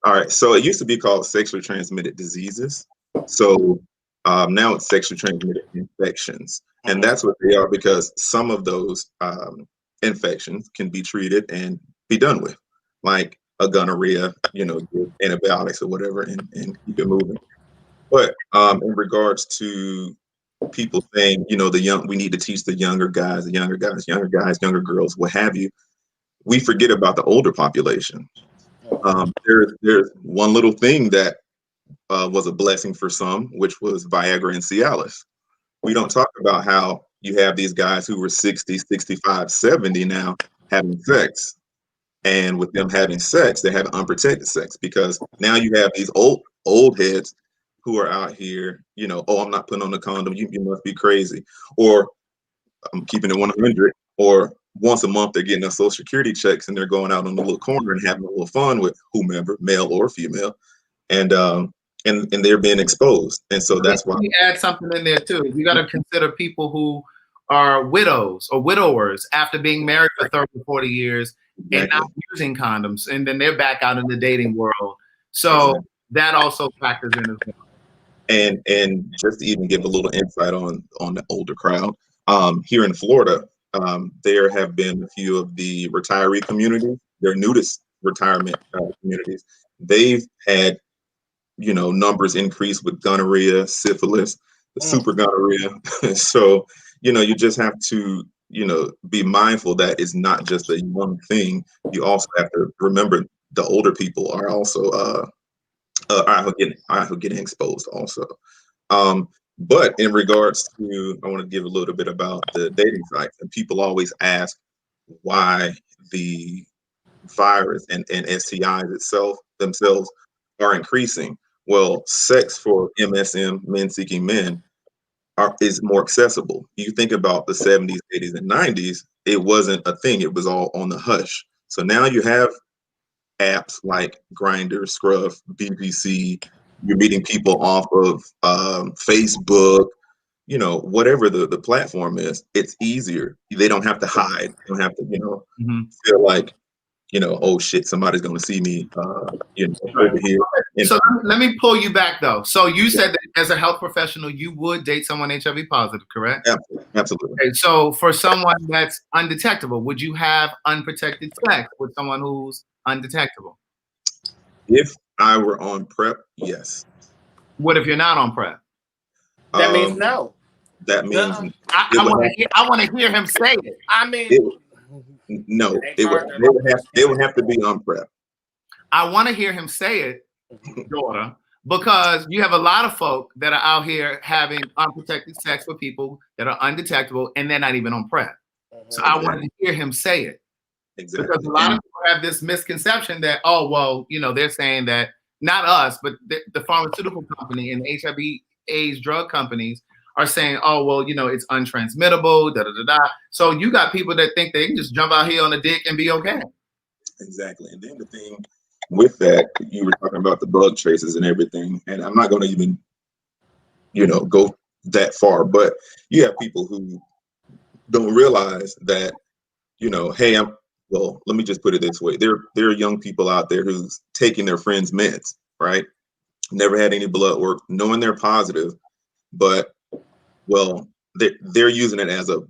Speaker 10: All right, so it used to be called sexually transmitted diseases. So now it's sexually transmitted infections. And that's what they are because some of those infections can be treated and be done with, like a gonorrhea, antibiotics or whatever, and keep it moving. But in regards to people saying, we need to teach the younger guys, younger girls, what have you, we forget about the older population. There's one little thing that was a blessing for some, which was Viagra and Cialis. We don't talk about how you have these guys who were 60, 65, 70 now having sex. And with them having sex, they have unprotected sex because now you have these old heads who are out here, oh, I'm not putting on a condom. You must be crazy. Or I'm keeping it 100. Or once a month, they're getting their social security checks and they're going out on the little corner and having a little fun with whomever, male or female. And they're being exposed. And so that's why.
Speaker 1: Let me add something in there too. You got to consider people who are widows or widowers after being married for 30 or 40 years and not using condoms. And then they're back out in the dating world. So that also factors in as well.
Speaker 10: And just to even give a little insight on the older crowd, here in Florida, there have been a few of the retiree communities, their nudist retirement communities. They've had, numbers increase with gonorrhea, syphilis, the super gonorrhea. So, you just have to, be mindful that it's not just a one thing. You also have to remember the older people are also are getting exposed also. But in regards to, I want to give a little bit about the dating sites, and people always ask why the virus and STIs themselves are increasing. Well, sex for MSM, men seeking men, is more accessible. You think about the 70s, 80s, and 90s, it wasn't a thing. It was all on the hush. So now you have apps like Grindr, Scruff, BBC. You're meeting people off of Facebook, whatever the platform is. It's easier. They don't have to hide. They don't have to, feel like, oh shit, somebody's going to see me, over here.
Speaker 1: So let me pull you back though. So you said that as a health professional, you would date someone HIV positive, correct?
Speaker 10: Absolutely.
Speaker 1: Okay, so for someone that's undetectable, would you have unprotected sex with someone who's undetectable?
Speaker 10: If I were on PrEP, yes.
Speaker 1: What if you're not on PrEP?
Speaker 8: That means no.
Speaker 10: That means
Speaker 1: I want to hear him say it.
Speaker 8: I mean,
Speaker 10: no. They would have to be on PrEP.
Speaker 1: I want to hear him say it, daughter, because you have a lot of folk that are out here having unprotected sex with people that are undetectable and they're not even on PrEP. So I wanted to hear him say it.
Speaker 10: Exactly.
Speaker 1: Because a lot of people have this misconception that, oh, well, they're saying that, not us, but the pharmaceutical company and HIV AIDS drug companies are saying, oh, well, it's untransmittable, da-da-da-da. So you got people that think they can just jump out here on a dick and be okay.
Speaker 10: Exactly. And then the thing with that, you were talking about the bug traces and everything, and I'm not going to even, go that far, but you have people who don't realize that, hey, let me just put it this way. There are young people out there who's taking their friends' meds, right? Never had any blood work, knowing they're positive, but, well, they're using it as a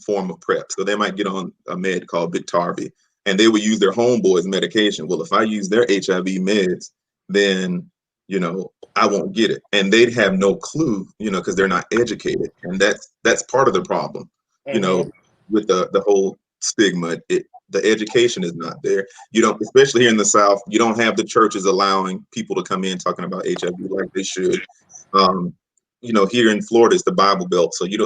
Speaker 10: form of PrEP. So they might get on a med called Biktarvy, and they would use their homeboy's medication. Well, if I use their HIV meds, then, you know, I won't get it. And they'd have no clue, you know, because they're not educated. And that's part of the problem, you know, with the whole stigma. The education is not there. You don't, especially here in the South, you don't have the churches allowing people to come in talking about HIV like they should. You know, here in Florida, it's the Bible Belt, so you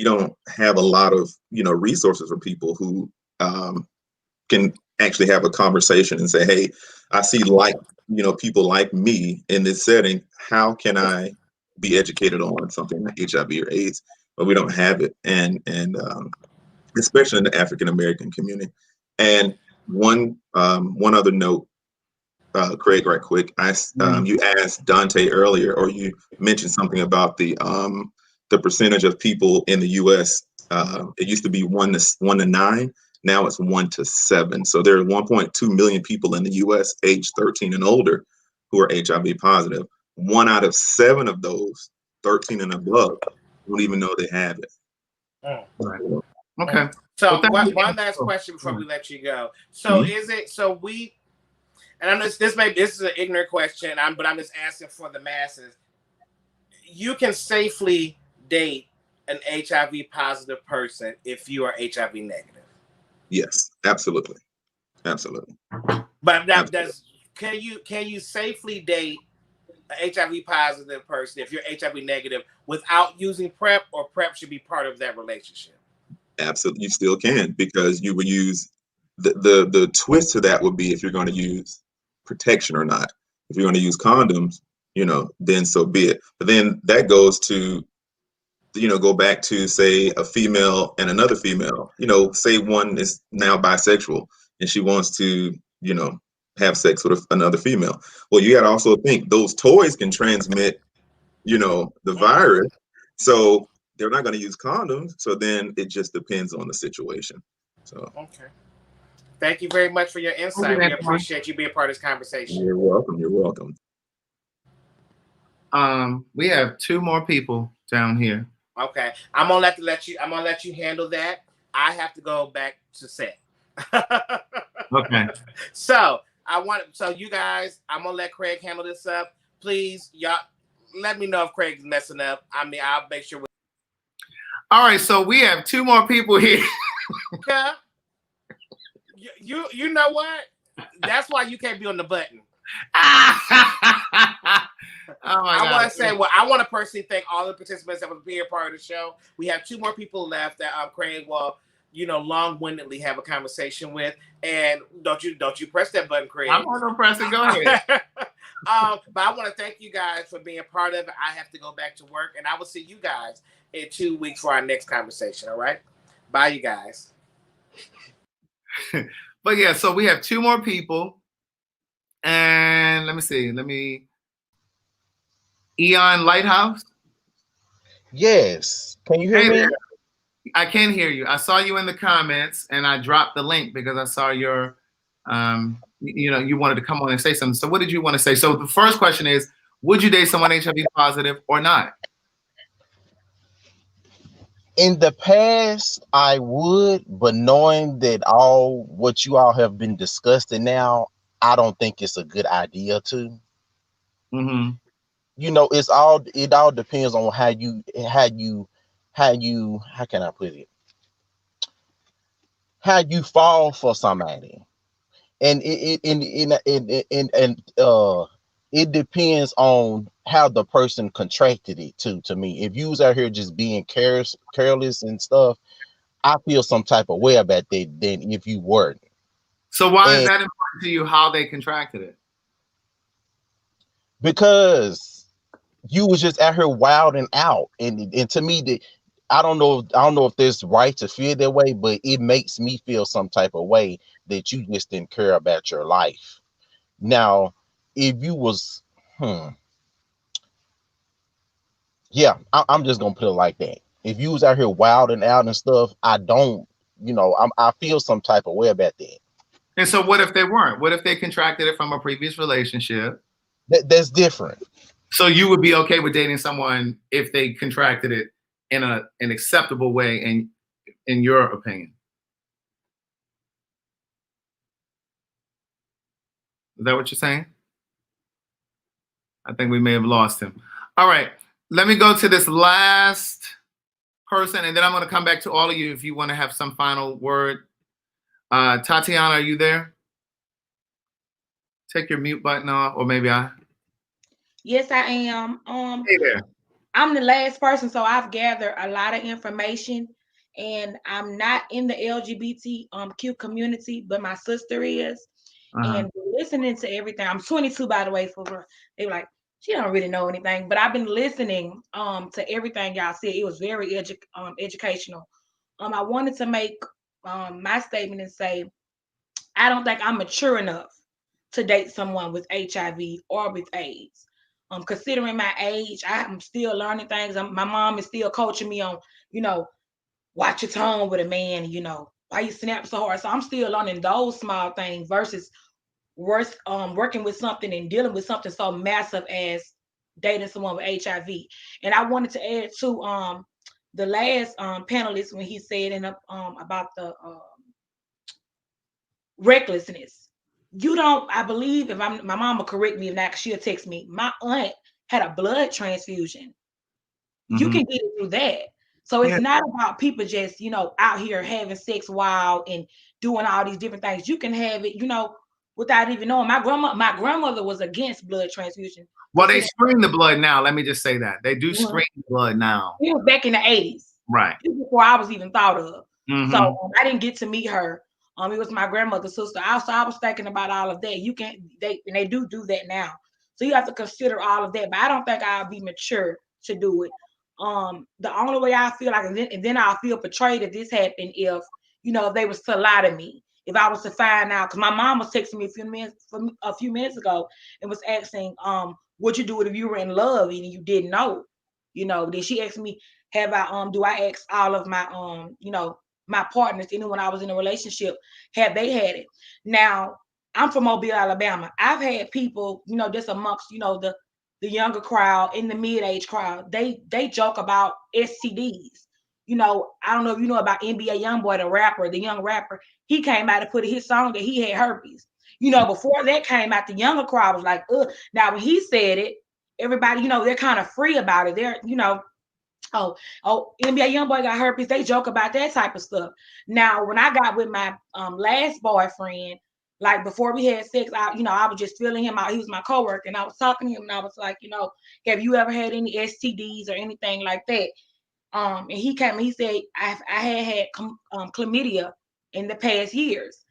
Speaker 10: don't have a lot of, you know, resources for people who can actually have a conversation and say, hey, I see, like, you know, people like me in this setting. How can I be educated on something like HIV or AIDS? But we don't have it, and especially in the African American community. And one other note, Craig, right quick. You asked Dante earlier, or you mentioned something about the percentage of people in the U.S. It used to be 1 to 9. Now it's 1 to 7. So there are 1.2 million people in the U.S. age 13 and older who are HIV positive. 1 out of 7 of those 13 and above don't even know they have it.
Speaker 1: Right. Okay.
Speaker 2: So one last question before we let you go. So is it, so we, and I know this is an ignorant question, but I'm just asking for the masses. You can safely date an HIV positive person if you are HIV negative.
Speaker 10: Yes, absolutely. Absolutely.
Speaker 2: But now, can you safely date an HIV positive person if you're HIV negative without using PrEP, or PrEP should be part of that relationship?
Speaker 10: Absolutely, you still can, because you would use the twist to that would be if you're going to use protection or not. If you're going to use condoms, you know, then so be it. But then that goes to, you know, go back to, say, a female and another female. You know, say one is now bisexual and she wants to, you know, have sex with another female. Well, you got to also think those toys can transmit, you know, the virus. So they're not going to use condoms. So then it just depends on the situation. So
Speaker 2: okay. Thank you very much for your insight. We appreciate you being part of this conversation.
Speaker 10: You're welcome. You're welcome.
Speaker 1: We have 2 more people down here.
Speaker 2: Okay, I'm gonna let you handle that. I have to go back to set.
Speaker 1: Okay.
Speaker 2: So you guys, I'm gonna let Craig handle this up. Please, y'all, let me know if Craig's messing up. I mean, I'll make sure.
Speaker 1: All right, so we have 2 more people here.
Speaker 2: Yeah. You know what? That's why you can't be on the button. I want to say, I want to personally thank all the participants that will be a part of the show. We have 2 more people left that Craig will, you know, long-windedly have a conversation with. And don't you press that button, Craig.
Speaker 1: I'm not gonna press it. Go ahead.
Speaker 2: But I want to thank you guys for being a part of it. I have to go back to work, and I will see you guys in 2 weeks for our next conversation. All right, bye, you guys.
Speaker 1: But yeah, so we have 2 more people, and let me see. Eon Lighthouse.
Speaker 11: Yes. Can you hear me?
Speaker 1: There. I can hear you. I saw you in the comments, and I dropped the link because I saw your, you know, you wanted to come on and say something. So what did you want to say? So the first question is, would you date someone HIV positive or not?
Speaker 11: In the past, I would, but knowing that all what you all have been discussing now, I don't think it's a good idea to.
Speaker 1: Mm-hmm.
Speaker 11: You know, it all depends on how can I put it? How you fall for somebody, and it depends on how the person contracted it too. To me, if you was out here just being careless and stuff, I feel some type of way about that than if you weren't.
Speaker 1: So why is that important to you? How they contracted it?
Speaker 11: Because you was just out here wilding out, and to me, I don't know if there's right to feel that way, but it makes me feel some type of way that you just didn't care about your life. Now, if you was, yeah, I'm just gonna put it like that. If you was out here wilding out and stuff, I don't, you know, I feel some type of way about that.
Speaker 1: And so, what if they weren't? What if they contracted it from a previous relationship?
Speaker 11: That's different.
Speaker 1: So you would be okay with dating someone if they contracted it in an acceptable way in your opinion? Is that what you're saying? I think we may have lost him. All right, let me go to this last person, and then I'm going to come back to all of you if you want to have some final word. Tatiana, are you there? Take your mute button off, or maybe I.
Speaker 12: Yes, I am.
Speaker 1: Hey there.
Speaker 12: I'm the last person, so I've gathered a lot of information, and I'm not in the LGBTQ community, but my sister is. And listening to everything. I'm 22, by the way. They were like, she don't really know anything, but I've been listening to everything y'all said. It was very educational. I wanted to make my statement and say, I don't think I'm mature enough to date someone with HIV or with AIDS. Considering my age, I'm still learning things. My mom is still coaching me on, watch your tone with a man, why you snap so hard. So I'm still learning those small things versus working with something and dealing with something so massive as dating someone with HIV. And I wanted to add to the last panelist when he said about the recklessness. I believe, if my mom will correct me if not, she'll text me. My aunt had a blood transfusion. You can get it through that. So it's not about people just, out here having sex wild and doing all these different things. You can have it, without even knowing. My grandmother was against blood transfusion.
Speaker 1: Well, they screen the blood now. Let me just say that. They do screen the blood now.
Speaker 12: It was back in the 80s.
Speaker 1: Right.
Speaker 12: Before I was even thought of. So I didn't get to meet her. It was my grandmother's sister. Also, I was thinking about all of that. They do that now. So you have to consider all of that. But I don't think I'll be mature to do it. The only way I feel like, and then I'll feel betrayed if this happened, if they was to lie to me. If I was to find out, because my mom was texting me a few minutes ago and was asking, would you do it if you were in love and you didn't know? Then she asked me, do I ask all of my my partners, and when I was in a relationship, have they had it? Now, I'm from Mobile, Alabama. I've had people, just amongst, the younger crowd, in the mid-age crowd, they joke about STDs. I don't know if you know about NBA Youngboy, the young rapper. He came out and put in his song that he had herpes. Before that came out, the younger crowd was like, ugh. Now, when he said it, everybody, they're kind of free about it. They're, oh, NBA Youngboy got herpes. They joke about that type of stuff. Now, when I got with my last boyfriend, like before we had sex, I was just feeling him out. He was my coworker, and I was talking to him, and I was like, have you ever had any STDs or anything like that? And he came and he said, I had chlamydia in the past years.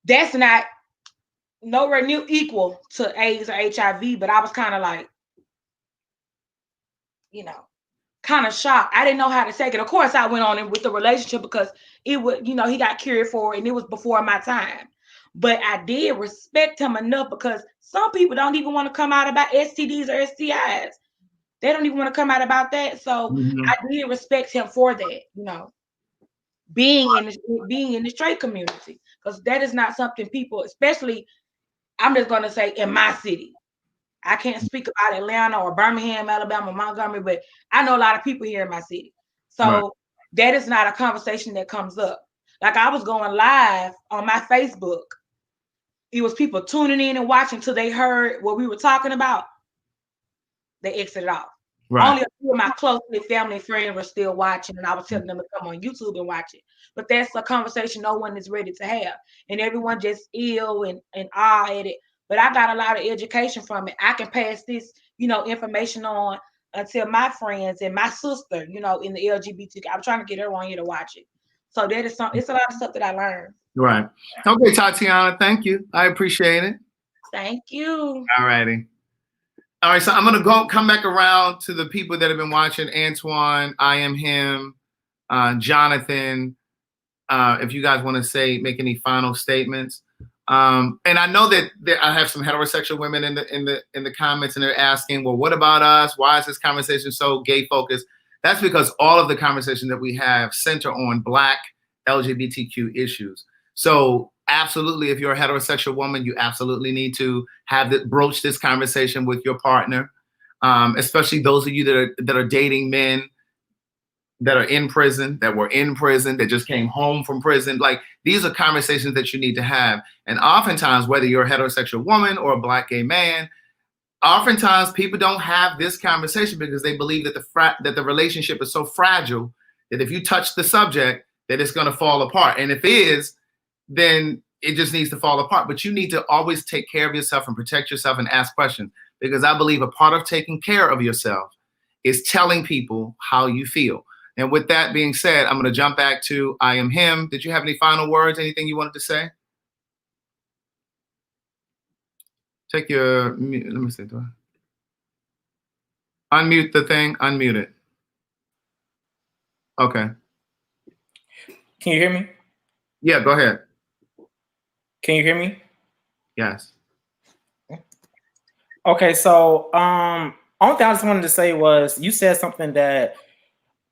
Speaker 12: That's not nowhere near equal to AIDS or HIV, but I was kind of like, kind of shocked. I didn't know how to take it. Of course, I went on with the relationship because it was, he got cured for it, and it was before my time. But I did respect him enough because some people don't even want to come out about STDs or STIs. They don't even want to come out about that. So I did respect him for that, being in the straight community, because that is not something people, especially, I'm just going to say in my city. I can't speak about Atlanta or Birmingham, Alabama, Montgomery, but I know a lot of people here in my city. So that is not a conversation that comes up. Like, I was going live on my Facebook. It was people tuning in and watching till they heard what we were talking about. They exited off. Only a few of my close family and friends were still watching, and I was telling them to come on YouTube and watch it. But that's a conversation no one is ready to have. And everyone just ill and awe at it. But I got a lot of education from it. I can pass this, information on until my friends and my sister, in the LGBT. I'm trying to get everyone here to watch it. So that is it's a lot of stuff that I learned.
Speaker 1: Right. Okay, Tatiana, thank you. I appreciate it.
Speaker 12: Thank you.
Speaker 1: All righty. All right, so I'm gonna come back around to the people that have been watching. Antoine, I Am Him, Jonathan. If you guys want to make any final statements. And I know that I have some heterosexual women in the comments, and they're asking, well, what about us? Why is this conversation so gay focused? That's because all of the conversations that we have center on Black LGBTQ issues. So absolutely, if you're a heterosexual woman, you absolutely need to broach this conversation with your partner, especially those of you that are dating men. that are in prison, that were in prison, that just came home from prison. Like, these are conversations that you need to have. And oftentimes, whether you're a heterosexual woman or a Black gay man, oftentimes people don't have this conversation because they believe that the relationship is so fragile that if you touch the subject, that it's going to fall apart. And if it is, then it just needs to fall apart. But you need to always take care of yourself and protect yourself and ask questions, because I believe a part of taking care of yourself is telling people how you feel. And with that being said, I'm going to jump back to I Am Him. Did you have any final words? Anything you wanted to say? Take your, let me see. Unmute the thing. Unmute it. Okay.
Speaker 6: Can you hear me?
Speaker 1: Yeah, go ahead.
Speaker 6: Can you hear me?
Speaker 1: Yes.
Speaker 6: Okay, so only thing I just wanted to say was you said something that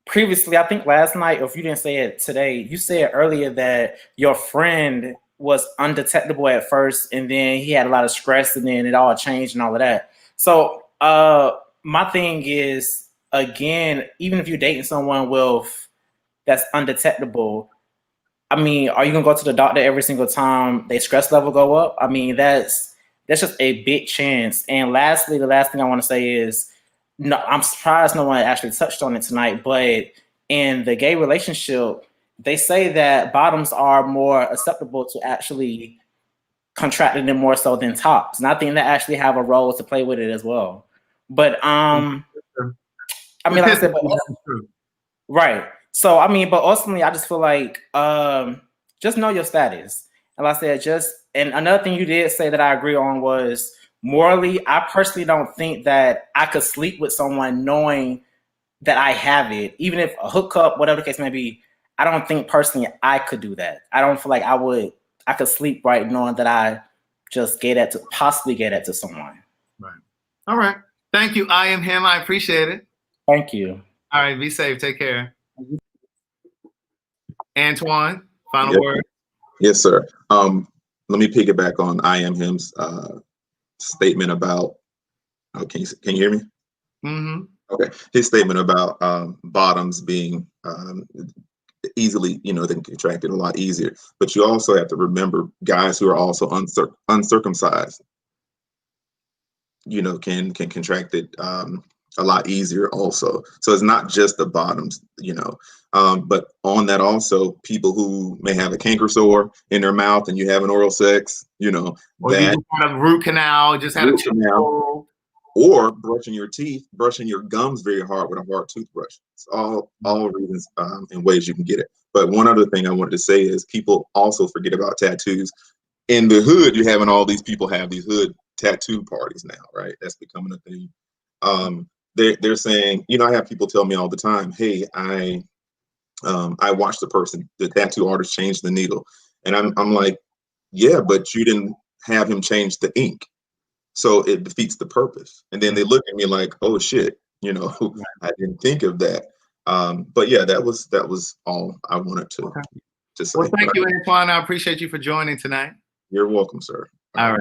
Speaker 6: previously, I think last night, or if you didn't say it today, you said earlier that your friend was undetectable at first, and then he had a lot of stress, and then it all changed and all of that. So my thing is, again, even if you're dating someone that's undetectable, I mean, are you gonna go to the doctor every single time their stress level go up? I mean, that's just a big chance. And lastly, the last thing I want to say is, no, I'm surprised no one actually touched on it tonight, but in the gay relationship, they say that bottoms are more acceptable to actually contracting them more so than tops. And I think they actually have a role to play with it as well. But I mean, like I said, right. So I mean, but ultimately, I just feel like just know your status. And like I said, and another thing you did say that I agree on was morally, I personally don't think that I could sleep with someone knowing that I have it, even if a hookup, whatever the case may be. I don't think personally I could do that. I don't feel like I could sleep right knowing that I just possibly get that to someone.
Speaker 1: Right. All right. Thank you. I Am Him. I appreciate it.
Speaker 6: Thank you.
Speaker 1: All right. Be safe. Take care. Antoine, final word.
Speaker 10: Yes, sir. Let me piggyback on I Am Him's statement about. Oh, can you hear me?
Speaker 1: Mm-hmm.
Speaker 10: Okay. His statement about bottoms being easily, they can contract it a lot easier. But you also have to remember guys who are also uncircumcised, can contract it a lot easier also. So it's not just the bottoms, but on that also, people who may have a canker sore in their mouth and you have an oral sex,
Speaker 1: or
Speaker 10: that
Speaker 1: you just had a root canal, just had a canal.
Speaker 10: Or brushing your teeth, brushing your gums very hard with a hard toothbrush. It's all reasons and ways you can get it. But one other thing I wanted to say is people also forget about tattoos. In the hood, you're having all these people have these hood tattoo parties now, right? That's becoming a thing. They're saying, I have people tell me all the time, hey, I watched the tattoo artist change the needle. And I'm like, yeah, but you didn't have him change the ink. So it defeats the purpose. And then they look at me like, oh shit, I didn't think of that. But yeah, that was all I wanted to say.
Speaker 1: Well, thank you, Antoine. I appreciate you for joining tonight.
Speaker 10: You're welcome, sir.
Speaker 1: All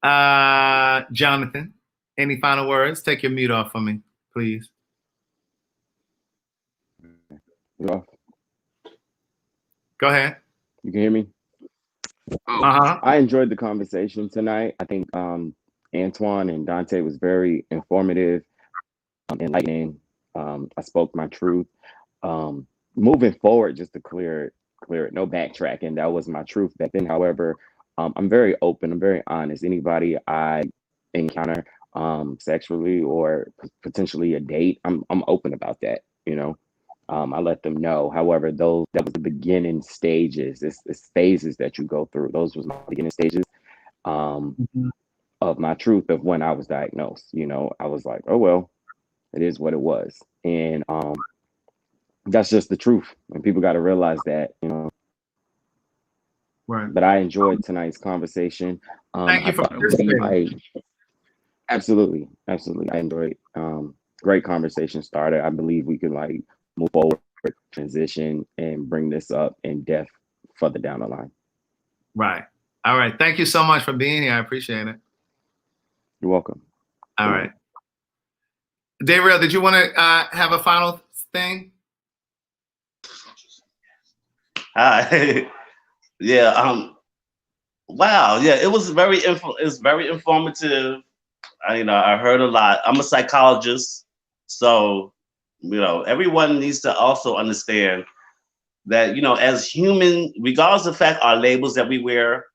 Speaker 1: right. Jonathan, any final words? Take your mute off for me, please.
Speaker 4: No.
Speaker 1: Go ahead.
Speaker 4: You can hear me? I enjoyed the conversation tonight. I think Antoine and Dante was very informative, enlightening. I spoke my truth. Moving forward, just to clear it, no backtracking. That was my truth back then. However, I'm very open. I'm very honest. Anybody I encounter sexually or potentially a date, I'm open about that. I let them know. However, that was the beginning stages. It's phases that you go through. Those was my beginning stages of my truth of when I was diagnosed. I was like, oh well, it is what it was, and that's just the truth. And people got to realize that.
Speaker 1: Right.
Speaker 4: But I enjoyed tonight's conversation.
Speaker 1: Thank you for participating.
Speaker 4: Absolutely. I enjoyed. Great conversation started. I believe we could move forward, transition, and bring this up in depth further down the line.
Speaker 1: Right. All right. Thank you so much for being here. I appreciate it.
Speaker 4: You're welcome.
Speaker 1: All right. Daryl, did you want to have a final thing?
Speaker 9: Hi. Yeah. Wow. Yeah. It was it's very informative. I heard a lot. I'm a psychologist, so everyone needs to also understand that as human, regardless of the fact our labels that we wear,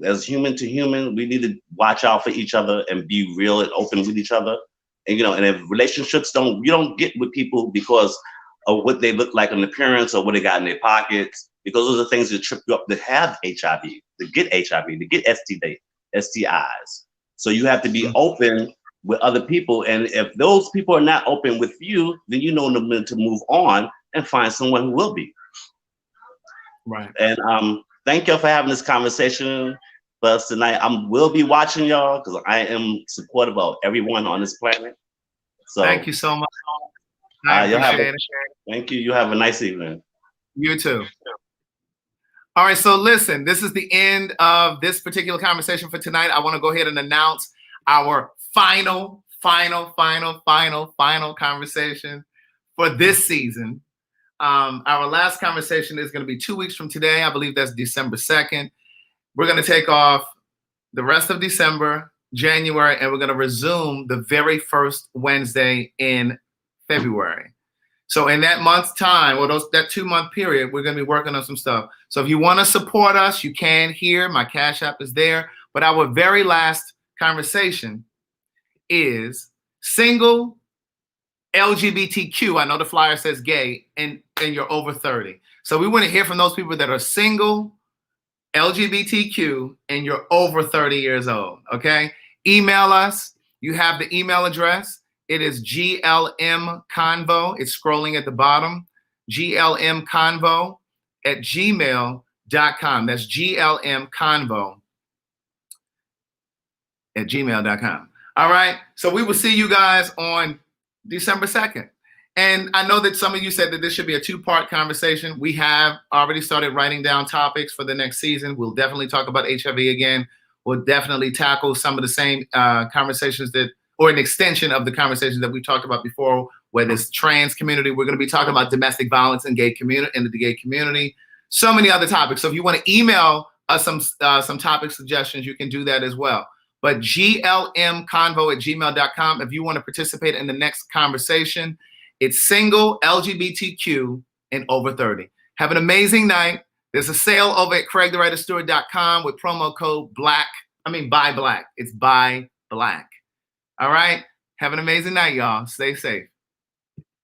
Speaker 9: as human to human, we need to watch out for each other and be real and open with each other. And and if relationships you don't get with people because of what they look like in appearance or what they got in their pockets, because those are things that trip you up to have HIV, to get HIV, to get STIs. So you have to be open with other people. And if those people are not open with you, then you know to move on and find someone who will be.
Speaker 1: Right.
Speaker 9: And thank y'all for having this conversation with us tonight. Will be watching y'all because I am supportive of everyone on this planet. So
Speaker 1: thank you so much. I appreciate it.
Speaker 9: Thank you. You have a nice evening.
Speaker 1: You too. All right, so listen, this is the end of this particular conversation for tonight. I want to go ahead and announce our final conversation for this season. Our last conversation is going to be 2 weeks from today. I believe that's December 2nd. We're going to take off the rest of December, January, and we're going to resume the very first Wednesday in February. So in that month's time, or that 2-month period, we're going to be working on some stuff. So if you want to support us, you can here. My Cash App is there. But our very last conversation is single LGBTQ. I know the flyer says gay, and you're over 30. So we want to hear from those people that are single, LGBTQ, and you're over 30 years old. Okay? Email us. You have the email address. It is GLMconvo. It's scrolling at the bottom. GLMconvo@gmail.com. That's GLMconvo@gmail.com. All right. So we will see you guys on December 2nd. And I know that some of you said that this should be a 2-part conversation. We have already started writing down topics for the next season. We'll definitely talk about HIV again. We'll definitely tackle some of the same conversations or an extension of the conversations that we talked about before, whether it's trans community. We're going to be talking about domestic violence in the gay community, so many other topics. So if you want to email us some topic suggestions, you can do that as well. But GLMconvo@gmail.com. If you want to participate in the next conversation, it's single, LGBTQ, and over 30. Have an amazing night. There's a sale over at CraigTheWriterStewart.com with promo code BUY BLACK. It's BUY BLACK. All right. Have an amazing night, y'all. Stay safe.